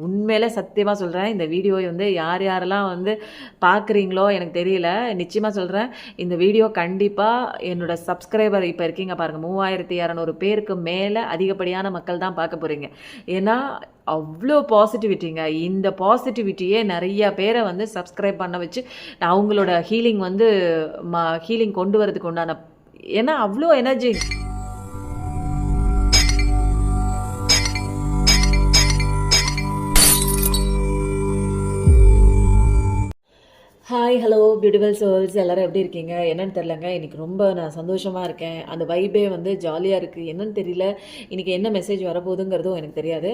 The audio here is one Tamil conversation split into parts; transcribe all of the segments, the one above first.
உண்மையிலே சத்தியமாக சொல்கிறேன், இந்த வீடியோ வந்து யார் யாரெல்லாம் வந்து பார்க்குறீங்களோ எனக்கு தெரியல. நிச்சயமாக சொல்கிறேன், இந்த வீடியோ கண்டிப்பாக என்னோடய சப்ஸ்கிரைபர் இப்போ இருக்கீங்க பாருங்கள், 3200 பேருக்கு மேலே அதிகப்படியான மக்கள் தான் பார்க்க போகிறீங்க. ஏன்னா அவ்வளோ பாசிட்டிவிட்டிங்க. இந்த பாசிட்டிவிட்டியே நிறைய பேரை வந்து சப்ஸ்கிரைப் பண்ண வச்சு அவங்களோட ஹீலிங் வந்து ஹீலிங் கொண்டு வரதுக்கு உண்டான, ஏன்னா அவ்வளோ energy. Hi, hello beautiful souls, எல்லோரும் எப்படி இருக்கீங்க? என்னென்னு தெரிலங்க, இன்றைக்கி ரொம்ப நான் சந்தோஷமாக இருக்கேன். அந்த வைபே வந்து ஜாலியாக இருக்குது. என்னன்னு தெரியல, இன்றைக்கி என்ன மெசேஜ் வரப்போகுதுங்கிறதும் எனக்கு தெரியாது.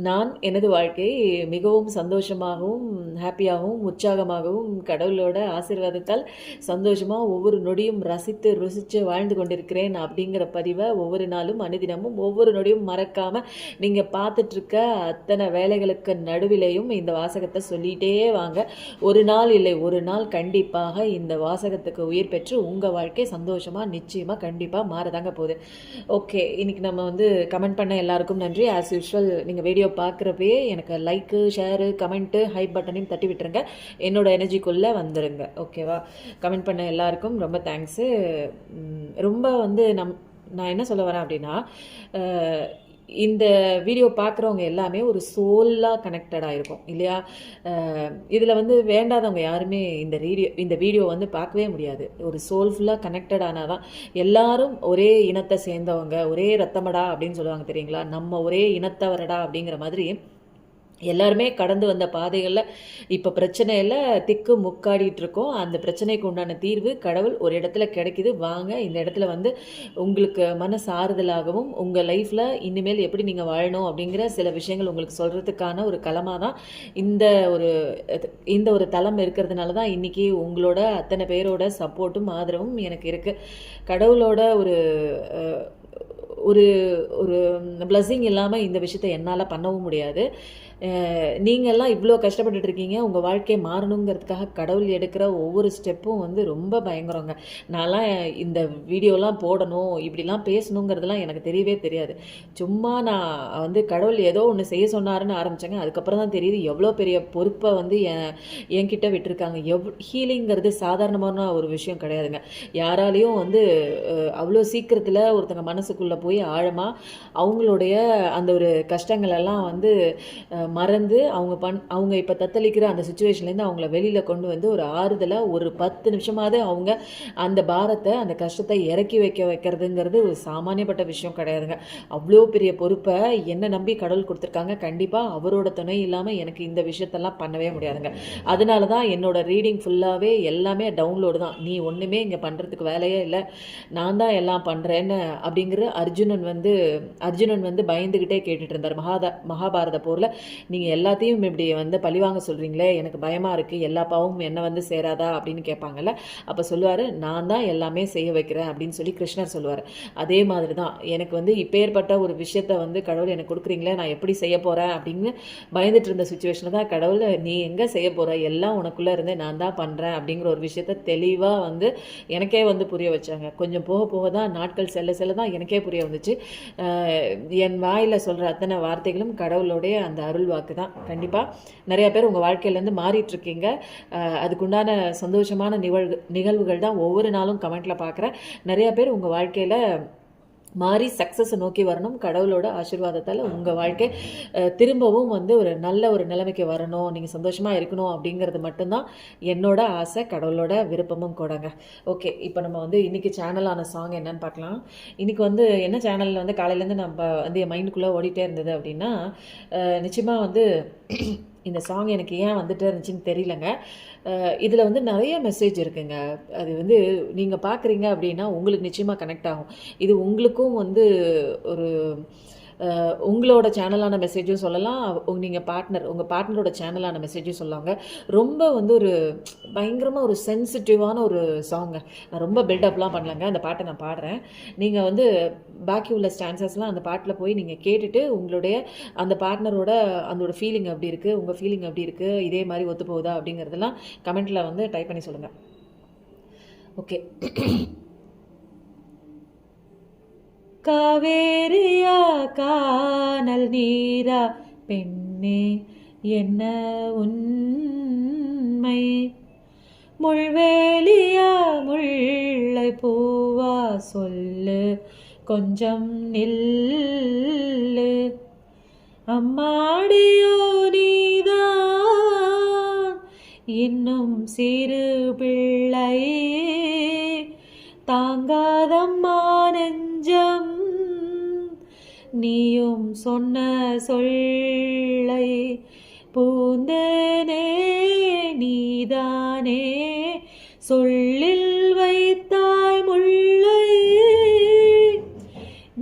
நான் எனது வாழ்க்கை மிகவும் சந்தோஷமாகவும் ஹாப்பியாகவும் உற்சாகமாகவும் கடவுளோட ஆசீர்வாதத்தால் சந்தோஷமாக ஒவ்வொரு நொடியும் ருசித்து வாழ்ந்து கொண்டிருக்கிறேன் அப்படிங்கிற பதிவை ஒவ்வொரு நாளும் அனுதினமும் ஒவ்வொரு நொடியும் மறக்காமல் நீங்கள் பார்த்துட்ருக்க அத்தனை வேலைகளுக்கு நடுவிலையும் இந்த வாசகத்தை சொல்லிகிட்டே வாங்க. ஒரு நாள் இல்லை, ஒரு நாள் கண்டிப்பாக இந்த வாசகத்துக்கு உயிர் பெற்று உங்கள் வாழ்க்கை சந்தோஷமாக நிச்சயமாக கண்டிப்பாக மாறதாங்க போகுது. ஓகே, இன்றைக்கி நம்ம வந்து கமெண்ட் பண்ண எல்லாருக்கும் நன்றி. ஆஸ் யூஷுவல் நீங்கள் வீடியோ பார்க்குறப்பயே எனக்கு லைக்கு, ஷேரு, கமெண்ட்டு, ஹைப் பட்டனையும் தட்டி விட்டுருங்க. என்னோடய எனர்ஜிக்குள்ளே வந்துடுங்க. ஓகேவா? கமெண்ட் பண்ண எல்லாருக்கும் ரொம்ப தேங்க்ஸு. ரொம்ப வந்து நான் என்ன சொல்ல வரேன் அப்படின்னா, இந்த வீடியோ பார்க்குறவங்க எல்லாமே ஒரு சோலாக கனெக்டடாக இருக்கும் இல்லையா? இதில் வந்து வேண்டாதவங்க யாருமே இந்த வீடியோ வந்து பார்க்கவே முடியாது. ஒரு சோல்ஃபுல்லாக கனெக்டட் ஆனால் தான். எல்லாரும் ஒரே இனத்தை சேர்ந்தவங்க, ஒரே ரத்தமடா அப்படின்னு சொல்லுவாங்க தெரியுங்களா? நம்ம ஒரே இனத்தவரடா அப்படிங்கிற மாதிரி எல்லாருமே கடந்து வந்த பாதைகளில் இப்போ பிரச்சனையில் திக்கு முக்காடிட்டு இருக்கோம். அந்த பிரச்சனைக்கு உண்டான தீர்வு கடவுள் ஒரு இடத்துல கிடைக்கிது. வாங்க, இந்த இடத்துல வந்து உங்களுக்கு மனசு ஆறுதலாகவும் உங்கள் லைஃப்பில் இனிமேல் எப்படி நீங்கள் வாழணும் அப்படிங்கிற சில விஷயங்கள் உங்களுக்கு சொல்கிறதுக்கான ஒரு களமாக தான் இந்த ஒரு தளம் இருக்கிறதுனால தான் இன்றைக்கி உங்களோட அத்தனை பேரோட சப்போர்ட்டும் ஆதரவும் எனக்கு இருக்குது. கடவுளோட ஒரு ஒரு ஒரு பிளஸ்ஸிங் இல்லாமல் இந்த விஷயத்தை என்னால் பண்ணவும் முடியாது. நீங்கள்லாம் இவ்வளோ கஷ்டப்பட்டுட்டு இருக்கீங்க. உங்கள் வாழ்க்கையை மாறணுங்கிறதுக்காக கடவுள் எடுக்கிற ஒவ்வொரு ஸ்டெப்பும் வந்து ரொம்ப பயங்கரங்க. நான்லாம் இந்த வீடியோலாம் போடணும், இப்படிலாம் பேசணுங்கிறதுலாம் எனக்கு தெரியவே தெரியாது. சும்மா நான் வந்து கடவுள் ஏதோ ஒன்று செய்ய சொன்னாருன்னு ஆரம்பித்தேங்க. அதுக்கப்புறம் தான் தெரியுது எவ்வளோ பெரிய பொறுப்பை வந்து என்கிட்ட விட்டுருக்காங்க. ஹீலிங்கிறது சாதாரணமான ஒரு விஷயம் கிடையாதுங்க. யாராலையும் வந்து அவ்வளோ சீக்கிரத்தில் ஒருத்தங்க மனசுக்குள்ளே போய் ஆழமாக அவங்களுடைய அந்த ஒரு கஷ்டங்களெல்லாம் வந்து மறந்து அவங்க இப்போ தத்தளிக்கிற அந்த சுச்சுவேஷன்லேருந்து அவங்கள வெளியில் கொண்டு வந்து ஒரு ஆறுதலாக ஒரு 10 நிமிஷமாவது அவங்க அந்த பாரத்தை, அந்த கஷ்டத்தை இறக்கி வைக்கிறதுங்கிறது ஒரு சாமானியப்பட்ட விஷயம் கிடையாதுங்க. அவ்வளோ பெரிய பொறுப்பை என்னை நம்பி கடவுள் கொடுத்துருக்காங்க. கண்டிப்பாக அவரோட துணை இல்லாமல் எனக்கு இந்த விஷயத்தெல்லாம் பண்ணவே முடியாதுங்க. அதனால தான் என்னோடய ரீடிங் ஃபுல்லாகவே எல்லாமே டவுன்லோடு தான். நீ ஒன்றுமே இங்கே பண்ணுறதுக்கு வேலையே இல்லை, நான் தான் எல்லாம் பண்ணுறேன்னு அப்படிங்கிற அர்ஜுனன் வந்து பயந்துக்கிட்டே கேட்டுட்டு இருந்தார். மகாபாரத போரில் நீங்கள் எல்லாத்தையும் இப்படி வந்து பழிவாங்க சொல்கிறீங்களே, எனக்கு பயமாக இருக்குது, எல்லா பாவமும் என்ன வந்து சேராதா அப்படின்னு கேட்பாங்கல்ல. அப்போ சொல்லுவார், நான் தான் எல்லாமே செய்ய வைக்கிறேன் அப்படின்னு சொல்லி கிருஷ்ணர் சொல்லுவார். அதே மாதிரி தான் எனக்கு வந்து இப்பேற்பட்ட ஒரு விஷயத்த வந்து கடவுள் எனக்கு கொடுக்குறீங்களே, நான் எப்படி செய்ய போகிறேன் அப்படின்னு பயந்துட்டு இருந்த சுச்சுவேஷனில் தான் கடவுள் நீ எங்கே செய்ய போகிற, எல்லாம் உனக்குள்ளே இருந்து நான் தான் பண்ணுறேன் அப்படிங்கிற ஒரு விஷயத்த தெளிவாக வந்து எனக்கே வந்து புரிய வச்சாங்க. கொஞ்சம் போக போக தான், நாட்கள் செல்ல தான் எனக்கே புரிய வந்துச்சு. என் வாயில் சொல்கிற அத்தனை வார்த்தைகளும் கடவுளோடைய அந்த அருள் வாக்கு தான். கண்டிப்பாக நிறைய பேர் உங்கள் வாழ்க்கையிலேருந்து மாறிட்டுருக்கீங்க. அதுக்குண்டான சந்தோஷமான நிகழ்வுகள் தான் ஒவ்வொரு நாளும் கமெண்ட்டில் பார்க்குறேன். நிறைய பேர் உங்கள் வாழ்க்கையில் மாறி சக்ஸஸை நோக்கி வரணும். கடவுளோட ஆசீர்வாதத்தால் உங்கள் வாழ்க்கை திரும்பவும் வந்து ஒரு நல்ல ஒரு நிலைமைக்கு வரணும், நீங்கள் சந்தோஷமாக இருக்கணும் அப்படிங்கிறது மட்டும்தான் என்னோட ஆசை, கடவுளோட விருப்பமும் கூடங்க. ஓகே, இப்போ நம்ம வந்து இன்றைக்கி சேனலான சாங் என்னன்னு பார்க்கலாம். இன்றைக்கி வந்து என்ன சேனலில் வந்து காலையிலேருந்து நம்ம வந்து என் மைண்டுக்குள்ளே ஓடிட்டே இருந்தது அப்படின்னா, நிச்சயமாக வந்து இந்த சாங் எனக்கு ஏன் வந்துட்டு இருந்துச்சுன்னு தெரியலங்க. இதில் வந்து நிறைய மெசேஜ் இருக்குங்க. அது வந்து நீங்கள் பார்க்குறீங்க அப்படின்னா உங்களுக்கு நிச்சயமாக கனெக்ட் ஆகும். இது உங்களுக்கும் வந்து ஒரு உங்களோட சேனலான மெசேஜும் சொல்லலாம், உங்கள் பார்ட்னரோட சேனலான மெசேஜும் சொல்லாங்க. ரொம்ப வந்து ஒரு பயங்கரமாக ஒரு சென்சிட்டிவான ஒரு சாங்கு. நான் ரொம்ப பில்டப்லாம் பண்ணலங்க. அந்த பாட்டை நான் பாடுறேன். நீங்கள் வந்து பாக்கி உள்ள ஸ்டான்சஸ்லாம் அந்த பாட்டில் போய் நீங்கள் கேட்டுட்டு உங்களுடைய அந்த பார்ட்னரோட அதோட ஃபீலிங் அப்படி இருக்குது, உங்கள் ஃபீலிங் அப்படி இருக்குது, இதே மாதிரி ஒத்து போகுதா அப்படிங்கிறதெல்லாம் கமெண்ட்டில் வந்து டைப் பண்ணி சொல்லுங்கள். ஓகே. காவேரியா கானல் நீரா பெண்ணே என்ன உண்மை, முள்வேலியா முல்லை பூவா சொல்லு கொஞ்சம் நில்லு, அம்மாடியோ நீதான் இன்னும் சிறு பிள்ளை, தாங்காதம்மா நெஞ்சம் நீயும் சொன்ன சொல்லை, பூந்தேனே நீதானே சொல்லில் வைத்தாய் முல்லை,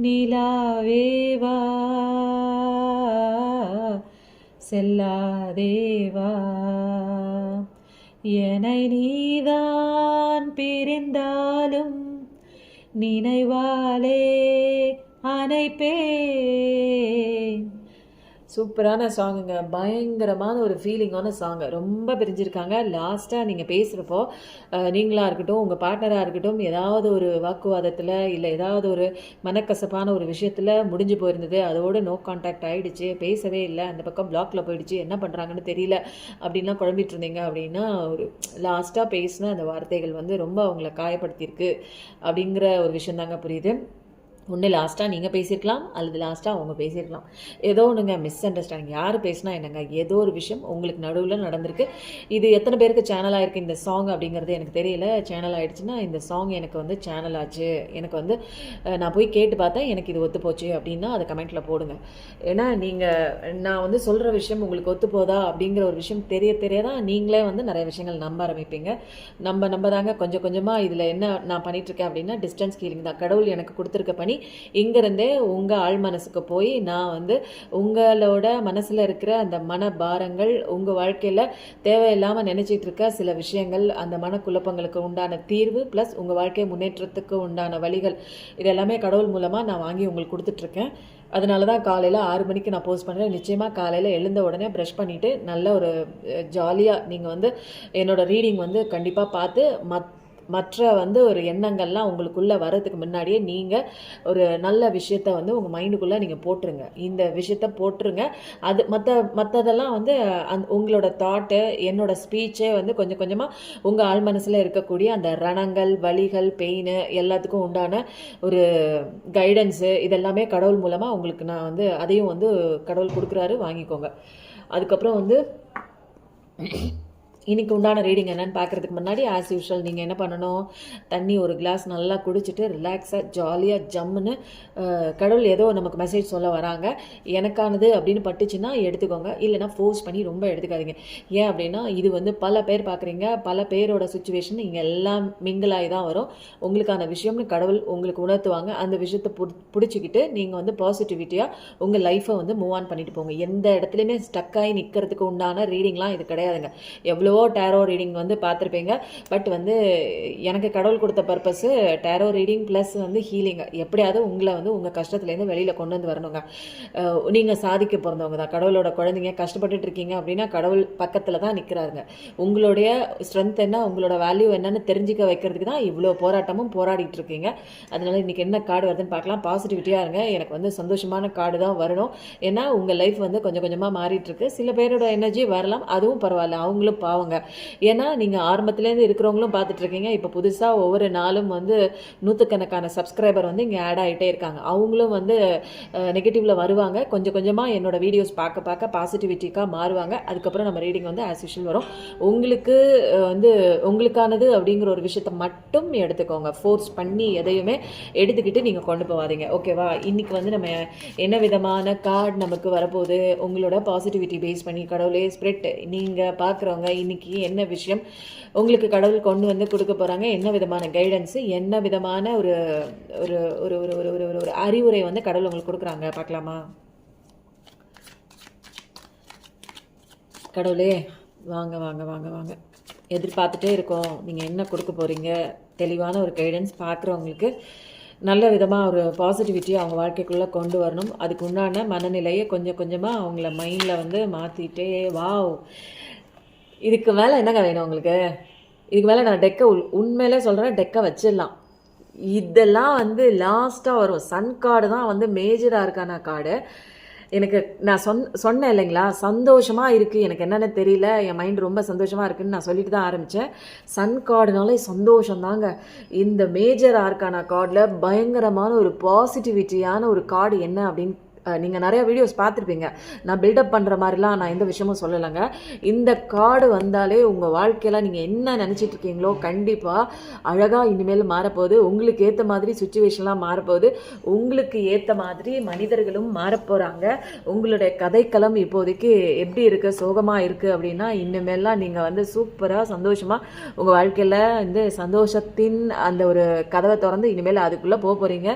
நிலாவேவா செல்லாதேவா, என்னை நீதான் பிரிந்தாலும் நினைவாலே அணைப்பேன். சூப்பரான சாங்குங்க, பயங்கரமான ஒரு ஃபீலிங்கான சாங்கு. ரொம்ப பிரிஞ்சிருக்காங்க. லாஸ்ட்டாக நீங்கள் பேசுகிறப்போ நீங்களாக இருக்கட்டும், உங்கள் பார்ட்னராக இருக்கட்டும், ஏதாவது ஒரு வாக்குவாதத்தில் இல்லை ஏதாவது ஒரு மனக்கசப்பான ஒரு விஷயத்தில் முடிஞ்சு போயிருந்தது, அதோடு நோ கான்டாக்ட் ஆகிடுச்சு, பேசவே இல்லை, அந்த பக்கம் பிளாக்ல போயிடுச்சு, என்ன பண்ணுறாங்கன்னு தெரியல அப்படின்லாம் குழம்பிட்டு இருந்தீங்க அப்படின்னா, ஒரு லாஸ்ட்டாக பேசின அந்த வார்த்தைகள் வந்து ரொம்ப அவங்கள காயப்படுத்தியிருக்கு அப்படிங்கிற ஒரு விஷயம் தாங்க புரியுது. ஒன்று லாஸ்ட்டாக நீங்கள் பேசியிருக்கலாம், அல்லது லாஸ்ட்டாக அவங்க பேசியிருக்கலாம். ஏதோ ஒன்றுங்க, மிஸ் அண்டர்ஸ்டாண்டிங். யார் பேசினா என்னங்க, ஏதோ ஒரு விஷயம் உங்களுக்கு நடுவில் நடந்திருக்கு. இது எத்தனை பேருக்கு சேனலாக இருக்குது இந்த சாங் அப்படிங்கிறது எனக்கு தெரியல. சேனல் ஆகிடுச்சுன்னா இந்த சாங் எனக்கு வந்து சேனல் ஆச்சு, எனக்கு வந்து நான் போய் கேட்டு பார்த்தேன், எனக்கு இது ஒத்து போச்சு அப்படின்னா அதை கமெண்ட்டில் போடுங்க. ஏன்னா நான் வந்து சொல்கிற விஷயம் உங்களுக்கு ஒத்து போதா அப்படிங்கிற ஒரு விஷயம் தெரிய தான் நீங்களே வந்து நிறைய விஷயங்கள் நம்ப ஆரம்பிப்பீங்க. நம்ம தாங்க கொஞ்சம் கொஞ்சமாக இதில் என்ன நான் பண்ணிகிட்ருக்கேன் அப்படின்னா டிஸ்டன்ஸ் ஹீலிங் தான். கடவுள் எனக்கு கொடுத்துருக்க பணி இங்கிருந்தே உங்கள் ஆழ் மனசுக்கு போய் நான் வந்து உங்களோட மனசில் இருக்கிற அந்த மனபாரங்கள், உங்கள் வாழ்க்கையில் தேவையில்லாமல் நினச்சிட்டு இருக்க சில விஷயங்கள், அந்த மனக்குழப்பங்களுக்கு உண்டான தீர்வு ப்ளஸ் உங்கள் வாழ்க்கை முன்னேற்றத்துக்கு உண்டான வழிகள், இதெல்லாமே கடவுள் மூலமாக நான் வாங்கி உங்களுக்கு கொடுத்துட்ருக்கேன். அதனால தான் காலையில் 6 மணிக்கு நான் போஸ்ட் பண்ணுறேன். நிச்சயமாக காலையில் எழுந்த உடனே ப்ரஷ் பண்ணிவிட்டு நல்ல ஒரு ஜாலியாக நீங்கள் வந்து என்னோடய ரீடிங் வந்து கண்டிப்பாக பார்த்து மற்ற வந்து ஒரு எண்ணங்கள்லாம் உங்களுக்குள்ளே வர்றதுக்கு முன்னாடியே நீங்கள் ஒரு நல்ல விஷயத்த வந்து உங்கள் மைண்டுக்குள்ளே நீங்கள் போட்டுருங்க. இந்த விஷயத்த போட்டுருங்க. அது மற்றதெல்லாம் வந்து உங்களோட தாட்டு, என்னோட ஸ்பீச்சே வந்து கொஞ்சம் கொஞ்சமாக உங்கள் ஆழ் மனசில் இருக்கக்கூடிய அந்த ரணங்கள், வலிகள், பெயின் எல்லாத்துக்கும் உண்டான ஒரு கைடன்ஸு இதெல்லாமே கடவுள் மூலமாக உங்களுக்கு நான் வந்து அதையும் வந்து கடவுள் கொடுக்குறாரு, வாங்கிக்கோங்க. அதுக்கப்புறம் வந்து இன்றைக்கி உண்டான ரீடிங் என்னென்னு பார்க்குறதுக்கு முன்னாடி ஆஸ் யூஷுவல் நீங்கள் என்ன பண்ணணும், தண்ணி ஒரு கிளாஸ் நல்லா குடிச்சிட்டு ரிலாக்ஸாக ஜாலியாக ஜம்முன்னு கடவுள் ஏதோ நமக்கு மெசேஜ் சொல்ல வராங்க, எனக்கானது அப்படின்னு பட்டுச்சுன்னா எடுத்துக்கோங்க, இல்லைனா ஃபோர்ஸ் பண்ணி ரொம்ப எடுத்துக்காதீங்க. ஏன் அப்படின்னா இது வந்து பல பேர் பார்க்குறீங்க, பல பேரோட சுச்சுவேஷன் இங்கே எல்லாம் மிங்கிளாகி தான் வரும். உங்களுக்கான விஷயம்னு கடவுள் உங்களுக்கு உணர்த்துவாங்க. அந்த விஷயத்தை பிடிச்சிக்கிட்டு நீங்கள் வந்து பாசிட்டிவிட்டியாக உங்கள் லைஃப்பை வந்து மூவ் ஆன் பண்ணிட்டு போங்க. எந்த இடத்துலையுமே ஸ்டக்காகி நிற்கிறதுக்கு உண்டான ரீடிங்லாம் இது கிடையாதுங்க. எவ்வளோ டேரோ ரீடிங் வந்து பார்த்துருப்பீங்க, பட் வந்து எனக்கு கடவுள் கொடுத்த பர்பஸ்ஸு டேரோ ரீடிங் ப்ளஸ் வந்து ஹீலிங். எப்படியாவது உங்களை வந்து உங்கள் கஷ்டத்துலேருந்து வெளியில் கொண்டு வந்து வரணுங்க. நீங்கள் சாதிக்க பிறந்தவங்க தான், கடவுளோட குழந்தைங்க. கஷ்டப்பட்டுட்டு இருக்கீங்க அப்படின்னா கடவுள் பக்கத்தில் தான் நிற்கிறாருங்க. உங்களுடைய ஸ்ட்ரென்த் என்ன, உங்களோட வேல்யூ என்னன்னு தெரிஞ்சிக்க வைக்கிறதுக்கு தான் இவ்வளோ போராட்டமும் போராடிட்டு இருக்கீங்க. அதனால இன்றைக்கி என்ன கார்டு வருதுன்னு பார்க்கலாம். பாசிட்டிவிட்டியாக இருங்க. எனக்கு வந்து சந்தோஷமான கார்டு தான் வரணும். ஏன்னா உங்கள் லைஃப் வந்து கொஞ்சம் கொஞ்சமாக மாறிட்டு இருக்கு. சில பேரோட எனர்ஜி வரலாம், அதுவும் பரவாயில்ல, அவங்களும் பாவங்க. ஏன்னா நீங்கள் ஆரம்பத்துலேருந்து இருக்கிறவங்களும் பார்த்துட்ருக்கீங்க, இப்போ புதுசாக ஒவ்வொரு நாளும் வந்து 100கணக்கான சப்ஸ்கிரைபர் வந்து இங்கே ஆட் ஆகிட்டே இருக்காங்க. அவங்களும் வந்து நெகட்டிவில் வருவாங்க. கொஞ்சம் கொஞ்சமாக என்னோடய வீடியோஸ் பார்க்க பாசிட்டிவிட்டிக்காக மாறுவாங்க. அதுக்கப்புறம் நம்ம ரீடிங் வந்து ஆஸ் யூஷுவல் வரும். உங்களுக்கு வந்து உங்களுக்கானது அப்படிங்கிற ஒரு விஷயத்தை மட்டும் எடுத்துக்கோங்க. ஃபோர்ஸ் பண்ணி எதையுமே எடுத்துக்கிட்டு நீங்கள் கொண்டு போகாதீங்க, ஓகேவா? இன்றைக்கி வந்து நம்ம என்ன விதமான கார்டு நமக்கு வரப்போகுது, உங்களோட பாசிட்டிவிட்டி பேஸ் பண்ணி கடவுளே ஸ்ப்ரெட் நீங்கள் பார்க்குறவங்க இன்னைக்கு என்ன விஷயம் உங்களுக்கு கடவுள் கொண்டு வந்து கொடுக்க போகிறாங்க, என்ன விதமான கைடன்ஸு, என்ன விதமான ஒரு ஒரு ஒரு ஒரு ஒரு ஒரு அறிவுரை வந்து கடவுள் உங்களுக்கு கொடுக்குறாங்க பார்க்கலாமா? கடவுளே வாங்க வாங்க வாங்க வாங்க, எதிர்பார்த்துட்டே இருக்கோம். நீங்கள் என்ன கொடுக்க போகிறீங்க, தெளிவான ஒரு கைடன்ஸ் பார்க்குறவங்களுக்கு நல்ல விதமாக ஒரு பாசிட்டிவிட்டி அவங்க வாழ்க்கைக்குள்ளே கொண்டு வரணும். அதுக்கு உண்டான மனநிலையை கொஞ்சம் கொஞ்சமாக அவங்கள மைண்டில் வந்து மாற்றிட்டே. வாவ், இதுக்கு மேலே என்னங்க வேணும் உங்களுக்கு? இதுக்கு மேலே நான் டெக்கை உண்மையிலே சொல்கிறேன், டெக்கை வச்சிடலாம். இதெல்லாம் வந்து லாஸ்ட்டாக வரும். சன் கார்டு தான் வந்து மேஜராக இருக்கான கார்டு. எனக்கு நான் சொன்னேன் இல்லைங்களா, சந்தோஷமாக இருக்குது, எனக்கு என்னென்னு தெரியல, என் மைண்ட் ரொம்ப சந்தோஷமாக இருக்குதுன்னு நான் சொல்லிட்டு தான் ஆரம்பித்தேன். சன் கார்டுனாலே சந்தோஷம் தாங்க. இந்த மேஜர் ஆர்கானா கார்டில் பயங்கரமான ஒரு பாசிட்டிவிட்டியான ஒரு கார்டு என்ன அப்படின்னு நீங்கள் நிறையா வீடியோஸ் பார்த்துருப்பீங்க. நான் பில்டப் பண்ணுற மாதிரிலாம் நான் எந்த விஷயமும் சொல்லலைங்க. இந்த கார்டு வந்தாலே உங்கள் வாழ்க்கையில் நீங்கள் என்ன நினச்சிட்டு இருக்கீங்களோ கண்டிப்பாக அழகாக இனிமேல் மாறப்போகுது. உங்களுக்கு ஏற்ற மாதிரி சுச்சுவேஷன்லாம் மாறப்போகுது. உங்களுக்கு ஏற்ற மாதிரி மனிதர்களும் மாறப்போகிறாங்க. உங்களுடைய கதைக்களம் இப்போதைக்கு எப்படி இருக்குது, சோகமாக இருக்குது அப்படின்னா இனிமேல்லாம் நீங்கள் வந்து சூப்பராக சந்தோஷமாக உங்கள் வாழ்க்கையில் வந்து சந்தோஷத்தின் அந்த ஒரு கதவை திறந்து இனிமேல் அதுக்குள்ளே போக போகிறீங்க.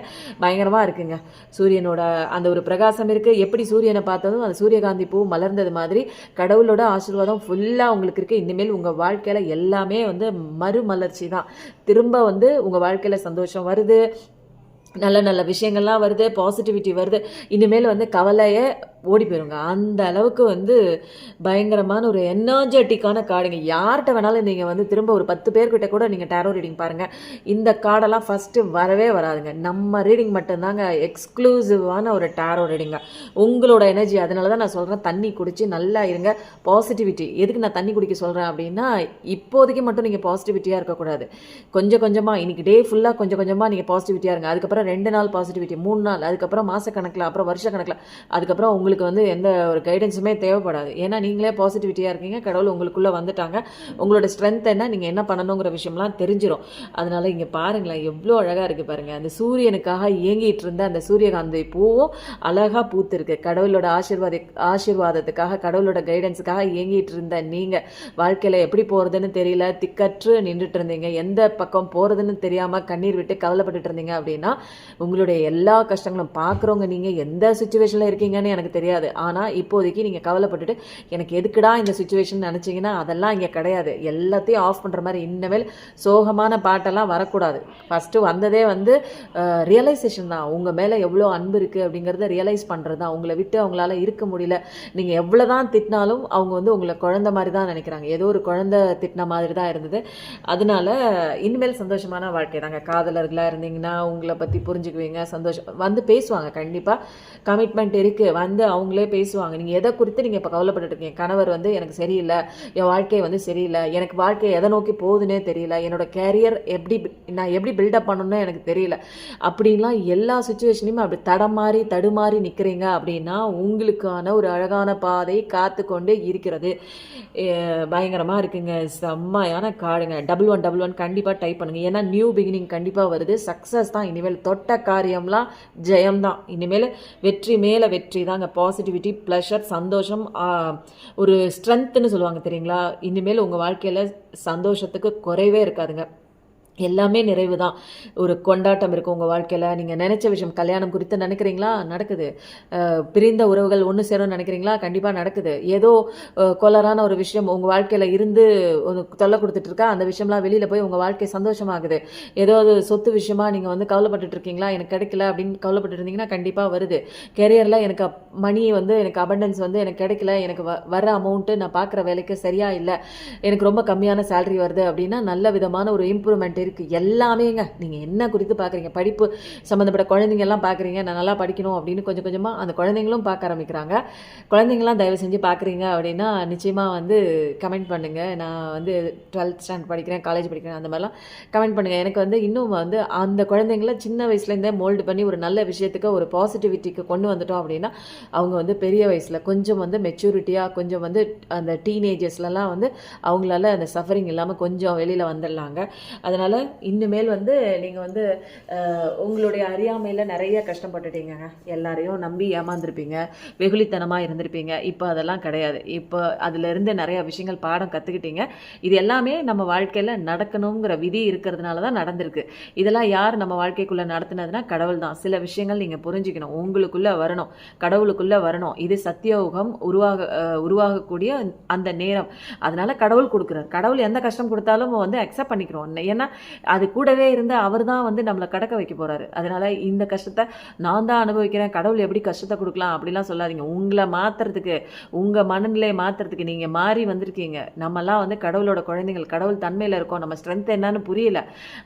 பயங்கரமாக இருக்குங்க. சூரியனோட அந்த ஒரு பிரகாசம் இருக்குது. எப்படி சூரியனை பார்த்ததும் அந்த சூரியகாந்தி பூ மலர்ந்தது மாதிரி கடவுளோட ஆசீர்வாதம் ஃபுல்லாக உங்களுக்கு இருக்குது. இனிமேல் உங்கள் வாழ்க்கையில் எல்லாமே வந்து மறுமலர்ச்சி தான். திரும்ப வந்து உங்கள் வாழ்க்கையில் சந்தோஷம் வருது, நல்ல நல்ல விஷயங்கள்லாம் வருது, பாசிட்டிவிட்டி வருது. இனிமேல் வந்து கவலையை ஓடி போயிருங்க. அந்த அளவுக்கு வந்து பயங்கரமான ஒரு எனர்ஜெட்டிக்கான கார்டுங்க. யார்கிட்ட வேணாலும் நீங்கள் வந்து திரும்ப ஒரு 10 பேர்கிட்ட கூட நீங்கள் டேரோ ரீடிங் பாருங்கள். இந்த கார்டெல்லாம் ஃபஸ்ட்டு வரவே வராதுங்க. நம்ம ரீடிங் மட்டும்தாங்க எக்ஸ்க்ளூசிவான ஒரு டேரோ ரீடிங்க. உங்களோட எனர்ஜி, அதனால தான் நான் சொல்கிறேன், தண்ணி குடித்து நல்லா இருங்க. பாசிட்டிவிட்டி எதுக்கு நான் தண்ணி குடிக்க சொல்கிறேன் அப்படின்னா, இப்போதைக்கு மட்டும் நீங்கள் பாசிட்டிவிட்டியாக இருக்கக்கூடாது. கொஞ்சம் கொஞ்சமாக இன்றைக்கி டே ஃபுல்லாக கொஞ்சம் கொஞ்சமாக நீங்கள் பாசிட்டிவிட்டியாக இருங்க. அதுக்கப்புறம் 2 நாள் பாசிட்டிவிட்டி, 3 நாள், அதுக்கப்புறம் மாதக்கணக்கில், அப்புறம் வருஷ கணக்கில், அதுக்கப்புறம் உங்களுக்கு வந்து எந்த ஒரு கைடன்ஸுமே தேவைப்படாது. ஏன்னா நீங்களே பாசிட்டிவிட்டியாக இருக்கீங்க. கடவுள் உங்களுக்குள்ளே வந்துட்டாங்க. உங்களோட ஸ்ட்ரென்த் என்ன, நீங்கள் என்ன பண்ணணுங்கிற விஷயம்லாம் தெரிஞ்சிடும். அதனால் இங்கே பாருங்களேன், எவ்வளோ அழகாக இருக்குது பாருங்கள். அந்த சூரியனுக்காக இயங்கிட்டு இருந்த அந்த சூரியகாந்தி பூவும் அழகாக பூத்துருக்கு. கடவுளோட ஆசீர்வாதத்துக்காக, கடவுளோட கைடன்ஸுக்காக இயங்கிட்டு இருந்த நீங்கள் வாழ்க்கையில் எப்படி போகிறதுன்னு தெரியல, திக்கற்று நின்றுட்டு இருந்தீங்க, எந்த பக்கம் போகிறதுன்னு தெரியாமல் கண்ணீர் விட்டு கவலைப்பட்டுட்டு இருந்தீங்க அப்படின்னா, உங்களுடைய எல்லா கஷ்டங்களும் பார்க்குறவங்க நீங்கள் எந்த சுச்சுவேஷனில் இருக்கீங்கன்னு எனக்கு தெரியாது. ஆனால் இப்போதைக்கு நீங்கள் கவலைப்பட்டுட்டு எனக்கு எதுக்குடா இந்த சுச்சுவேஷன் நினச்சிங்கன்னா அதெல்லாம் இங்கே கிடையாது. எல்லாத்தையும் ஆஃப் பண்ணுற மாதிரி இனிமேல் சோகமான பாட்டெல்லாம் வரக்கூடாது. ஃபஸ்ட்டு வந்ததே வந்து ரியலைசேஷன் தான். உங்கள் மேலே எவ்வளோ அன்பு இருக்குது அப்படிங்கிறத ரியலைஸ் பண்ணுறது தான். உங்களை விட்டு அவங்களால இருக்க முடியல. நீங்கள் எவ்வளோ தான் திட்டினாலும் அவங்க வந்து உங்களை குழந்த மாதிரி தான் நினைக்கிறாங்க. ஏதோ ஒரு குழந்தை திட்டின மாதிரி தான் இருந்தது. அதனால இனிமேல் சந்தோஷமான வாழ்க்கை தாங்க. காதலர்களாக இருந்தீங்கன்னா உங்களை பற்றி புரிஞ்சுக்குவீங்க. சந்தோஷம் வந்து பேசுவாங்க. கண்டிப்பாக கமிட்மெண்ட் இருக்குது, வந்து அவங்களே பேசுவாங்க. நீங்கள் எதை குறித்து நீங்கள் இப்போ கவலைப்பட்டு இருக்கீங்க, கணவர் வந்து எனக்கு சரியில்லை, என் வாழ்க்கை வந்து சரியில்லை, எனக்கு வாழ்க்கை எதை நோக்கி போகுதுன்னே தெரியல, என்னோட கேரியர் நான் எப்படி பில்டப் பண்ணணும்னு எனக்கு தெரியல, அப்படின்லாம் எல்லா சுச்சுவேஷனையும் அப்படி தடுமாறி நிற்கிறீங்க அப்படின்னா உங்களுக்கான ஒரு அழகான பாதை காத்து கொண்டு இருக்கிறது. பயங்கரமாக இருக்குங்க. செம்மையான காடுங்க. 1111 கண்டிப்பாக டைப் பண்ணுங்கள். ஏன்னா நியூ பிகினிங் கண்டிப்பாக வருது. சக்ஸஸ் தான். இனிமேல் தொட்ட காரியம்லாம் ஜெயம்தான். இனிமேல் வெற்றி மேலே வெற்றி தாங்க. பாசிட்டிவிட்டி, ப்ளஷர், சந்தோஷம், ஒரு ஸ்ட்ரென்த்துன்னு சொல்லுவாங்க தெரியுங்களா. இனிமேல் உங்கள் வாழ்க்கையில் சந்தோஷத்துக்கு குறைவே இருக்காதுங்க. எல்லாமே நிறைவு தான். ஒரு கொண்டாட்டம் இருக்கும் உங்கள் வாழ்க்கையில். நீங்கள் நினச்ச விஷயம், கல்யாணம் குறித்து நினைக்கிறீங்களா, நடக்குது. பிரிந்த உறவுகள் ஒன்று சேரும்னு நினைக்கிறீங்களா, கண்டிப்பாக நடக்குது. ஏதோ கொலரான ஒரு விஷயம் உங்கள் வாழ்க்கையில் இருந்து தொல்லை கொடுத்துட்ருக்கா, அந்த விஷயம்லாம் வெளியில் போய் உங்கள் வாழ்க்கை சந்தோஷமாகுது. ஏதோ ஒரு சொத்து விஷயமா நீங்கள் வந்து கவலைப்பட்டு இருக்கீங்களா, எனக்கு கிடைக்கல அப்படின்னு கவலைப்பட்டு இருந்தீங்கன்னா கண்டிப்பாக வருது. கெரியரில் எனக்கு மணி வந்து எனக்கு அபண்டன்ஸ் வந்து எனக்கு கிடைக்கல, எனக்கு வர அமௌண்ட்டு நான் பார்க்குற வேலைக்கு சரியாக இல்லை, எனக்கு ரொம்ப கம்மியான சேலரி வருது அப்படின்னா நல்ல விதமான ஒரு இம்ப்ரூவ்மெண்ட் இருக்குது. எல்லாமேங்க. நீங்கள் என்ன குறித்து பார்க்குறீங்க, படிப்பு சம்மந்தப்பட்ட குழந்தைங்கள்லாம் பார்க்குறீங்க, நான் நல்லா படிக்கணும் அப்படின்னு கொஞ்சம் கொஞ்சமாக அந்த குழந்தைங்களும் பார்க்க ஆரம்பிக்கிறாங்க. குழந்தைங்களாம் தயவு செஞ்சு பார்க்குறீங்க அப்படின்னா நிச்சயமாக வந்து கமெண்ட் பண்ணுங்கள். நான் வந்து 12th ஸ்டாண்டர்ட் படிக்கிறேன், காலேஜ் படிக்கிறேன், அந்த மாதிரிலாம் கமெண்ட் பண்ணுங்கள். எனக்கு வந்து இன்னும் வந்து அந்த குழந்தைங்கள சின்ன வயசுலேருந்தே மோல்டு பண்ணி ஒரு நல்ல விஷயத்துக்கு, ஒரு பாசிட்டிவிட்டிக்கு கொண்டு வந்துட்டோம் அப்படின்னா அவங்க வந்து பெரிய வயசில் கொஞ்சம் வந்து மெச்சூரிட்டியாக, கொஞ்சம் வந்து அந்த டீனேஜர்ஸ்லாம் வந்து அவங்களால அந்த சஃபரிங் இல்லாமல் கொஞ்சம் வெளியில் வந்துடலாங்க. அதனால் இனிமேல் வந்து நீங்கள் வந்து உங்களுடைய அறியாமையில் நிறைய கஷ்டப்பட்டுட்டீங்க, எல்லாரையும் நம்பி ஏமாந்துருப்பீங்க, வெகுளித்தனமாக இருந்திருப்பீங்க. இப்போ அதெல்லாம் கிடையாது. இப்போ அதிலிருந்து நிறைய விஷயங்கள் பாடம் கற்றுக்கிட்டீங்க. இது எல்லாமே நம்ம வாழ்க்கையில் நடக்கணுங்கிற விதி இருக்கிறதுனால தான் நடந்திருக்கு. இதெல்லாம் யார் நம்ம வாழ்க்கைக்குள்ளே நடத்துனதுன்னா கடவுள் தான். சில விஷயங்கள் நீங்கள் புரிஞ்சுக்கணும், உங்களுக்குள்ளே வரணும், கடவுளுக்குள்ளே வரணும். இது சத்தியோகம் உருவாகக்கூடிய அந்த நேரம். அதனால கடவுள் கொடுக்குறார். கடவுள் எந்த கஷ்டம் கொடுத்தாலும் வந்து அக்செப்ட் பண்ணிக்கிறோம். ஏன்னா அது கூடவே இருந்து அவர் தான் வந்து நம்மளை கடக்க வைக்க போகிறாரு. அதனால் இந்த கஷ்டத்தை நான் தான் அனுபவிக்கிறேன், கடவுள் எப்படி கஷ்டத்தை கொடுக்கலாம் அப்படிலாம் சொல்லாதீங்க. உங்களை மாற்றுறதுக்கு, உங்கள் மனநிலையை மாற்றுறதுக்கு நீங்கள் மாறி வந்திருக்கீங்க. நம்மலாம் வந்து கடவுளோட குழந்தைகள், கடவுள் தன்மையில் இருக்கோம், நம்ம ஸ்ட்ரென்த் என்னன்னு புரியல.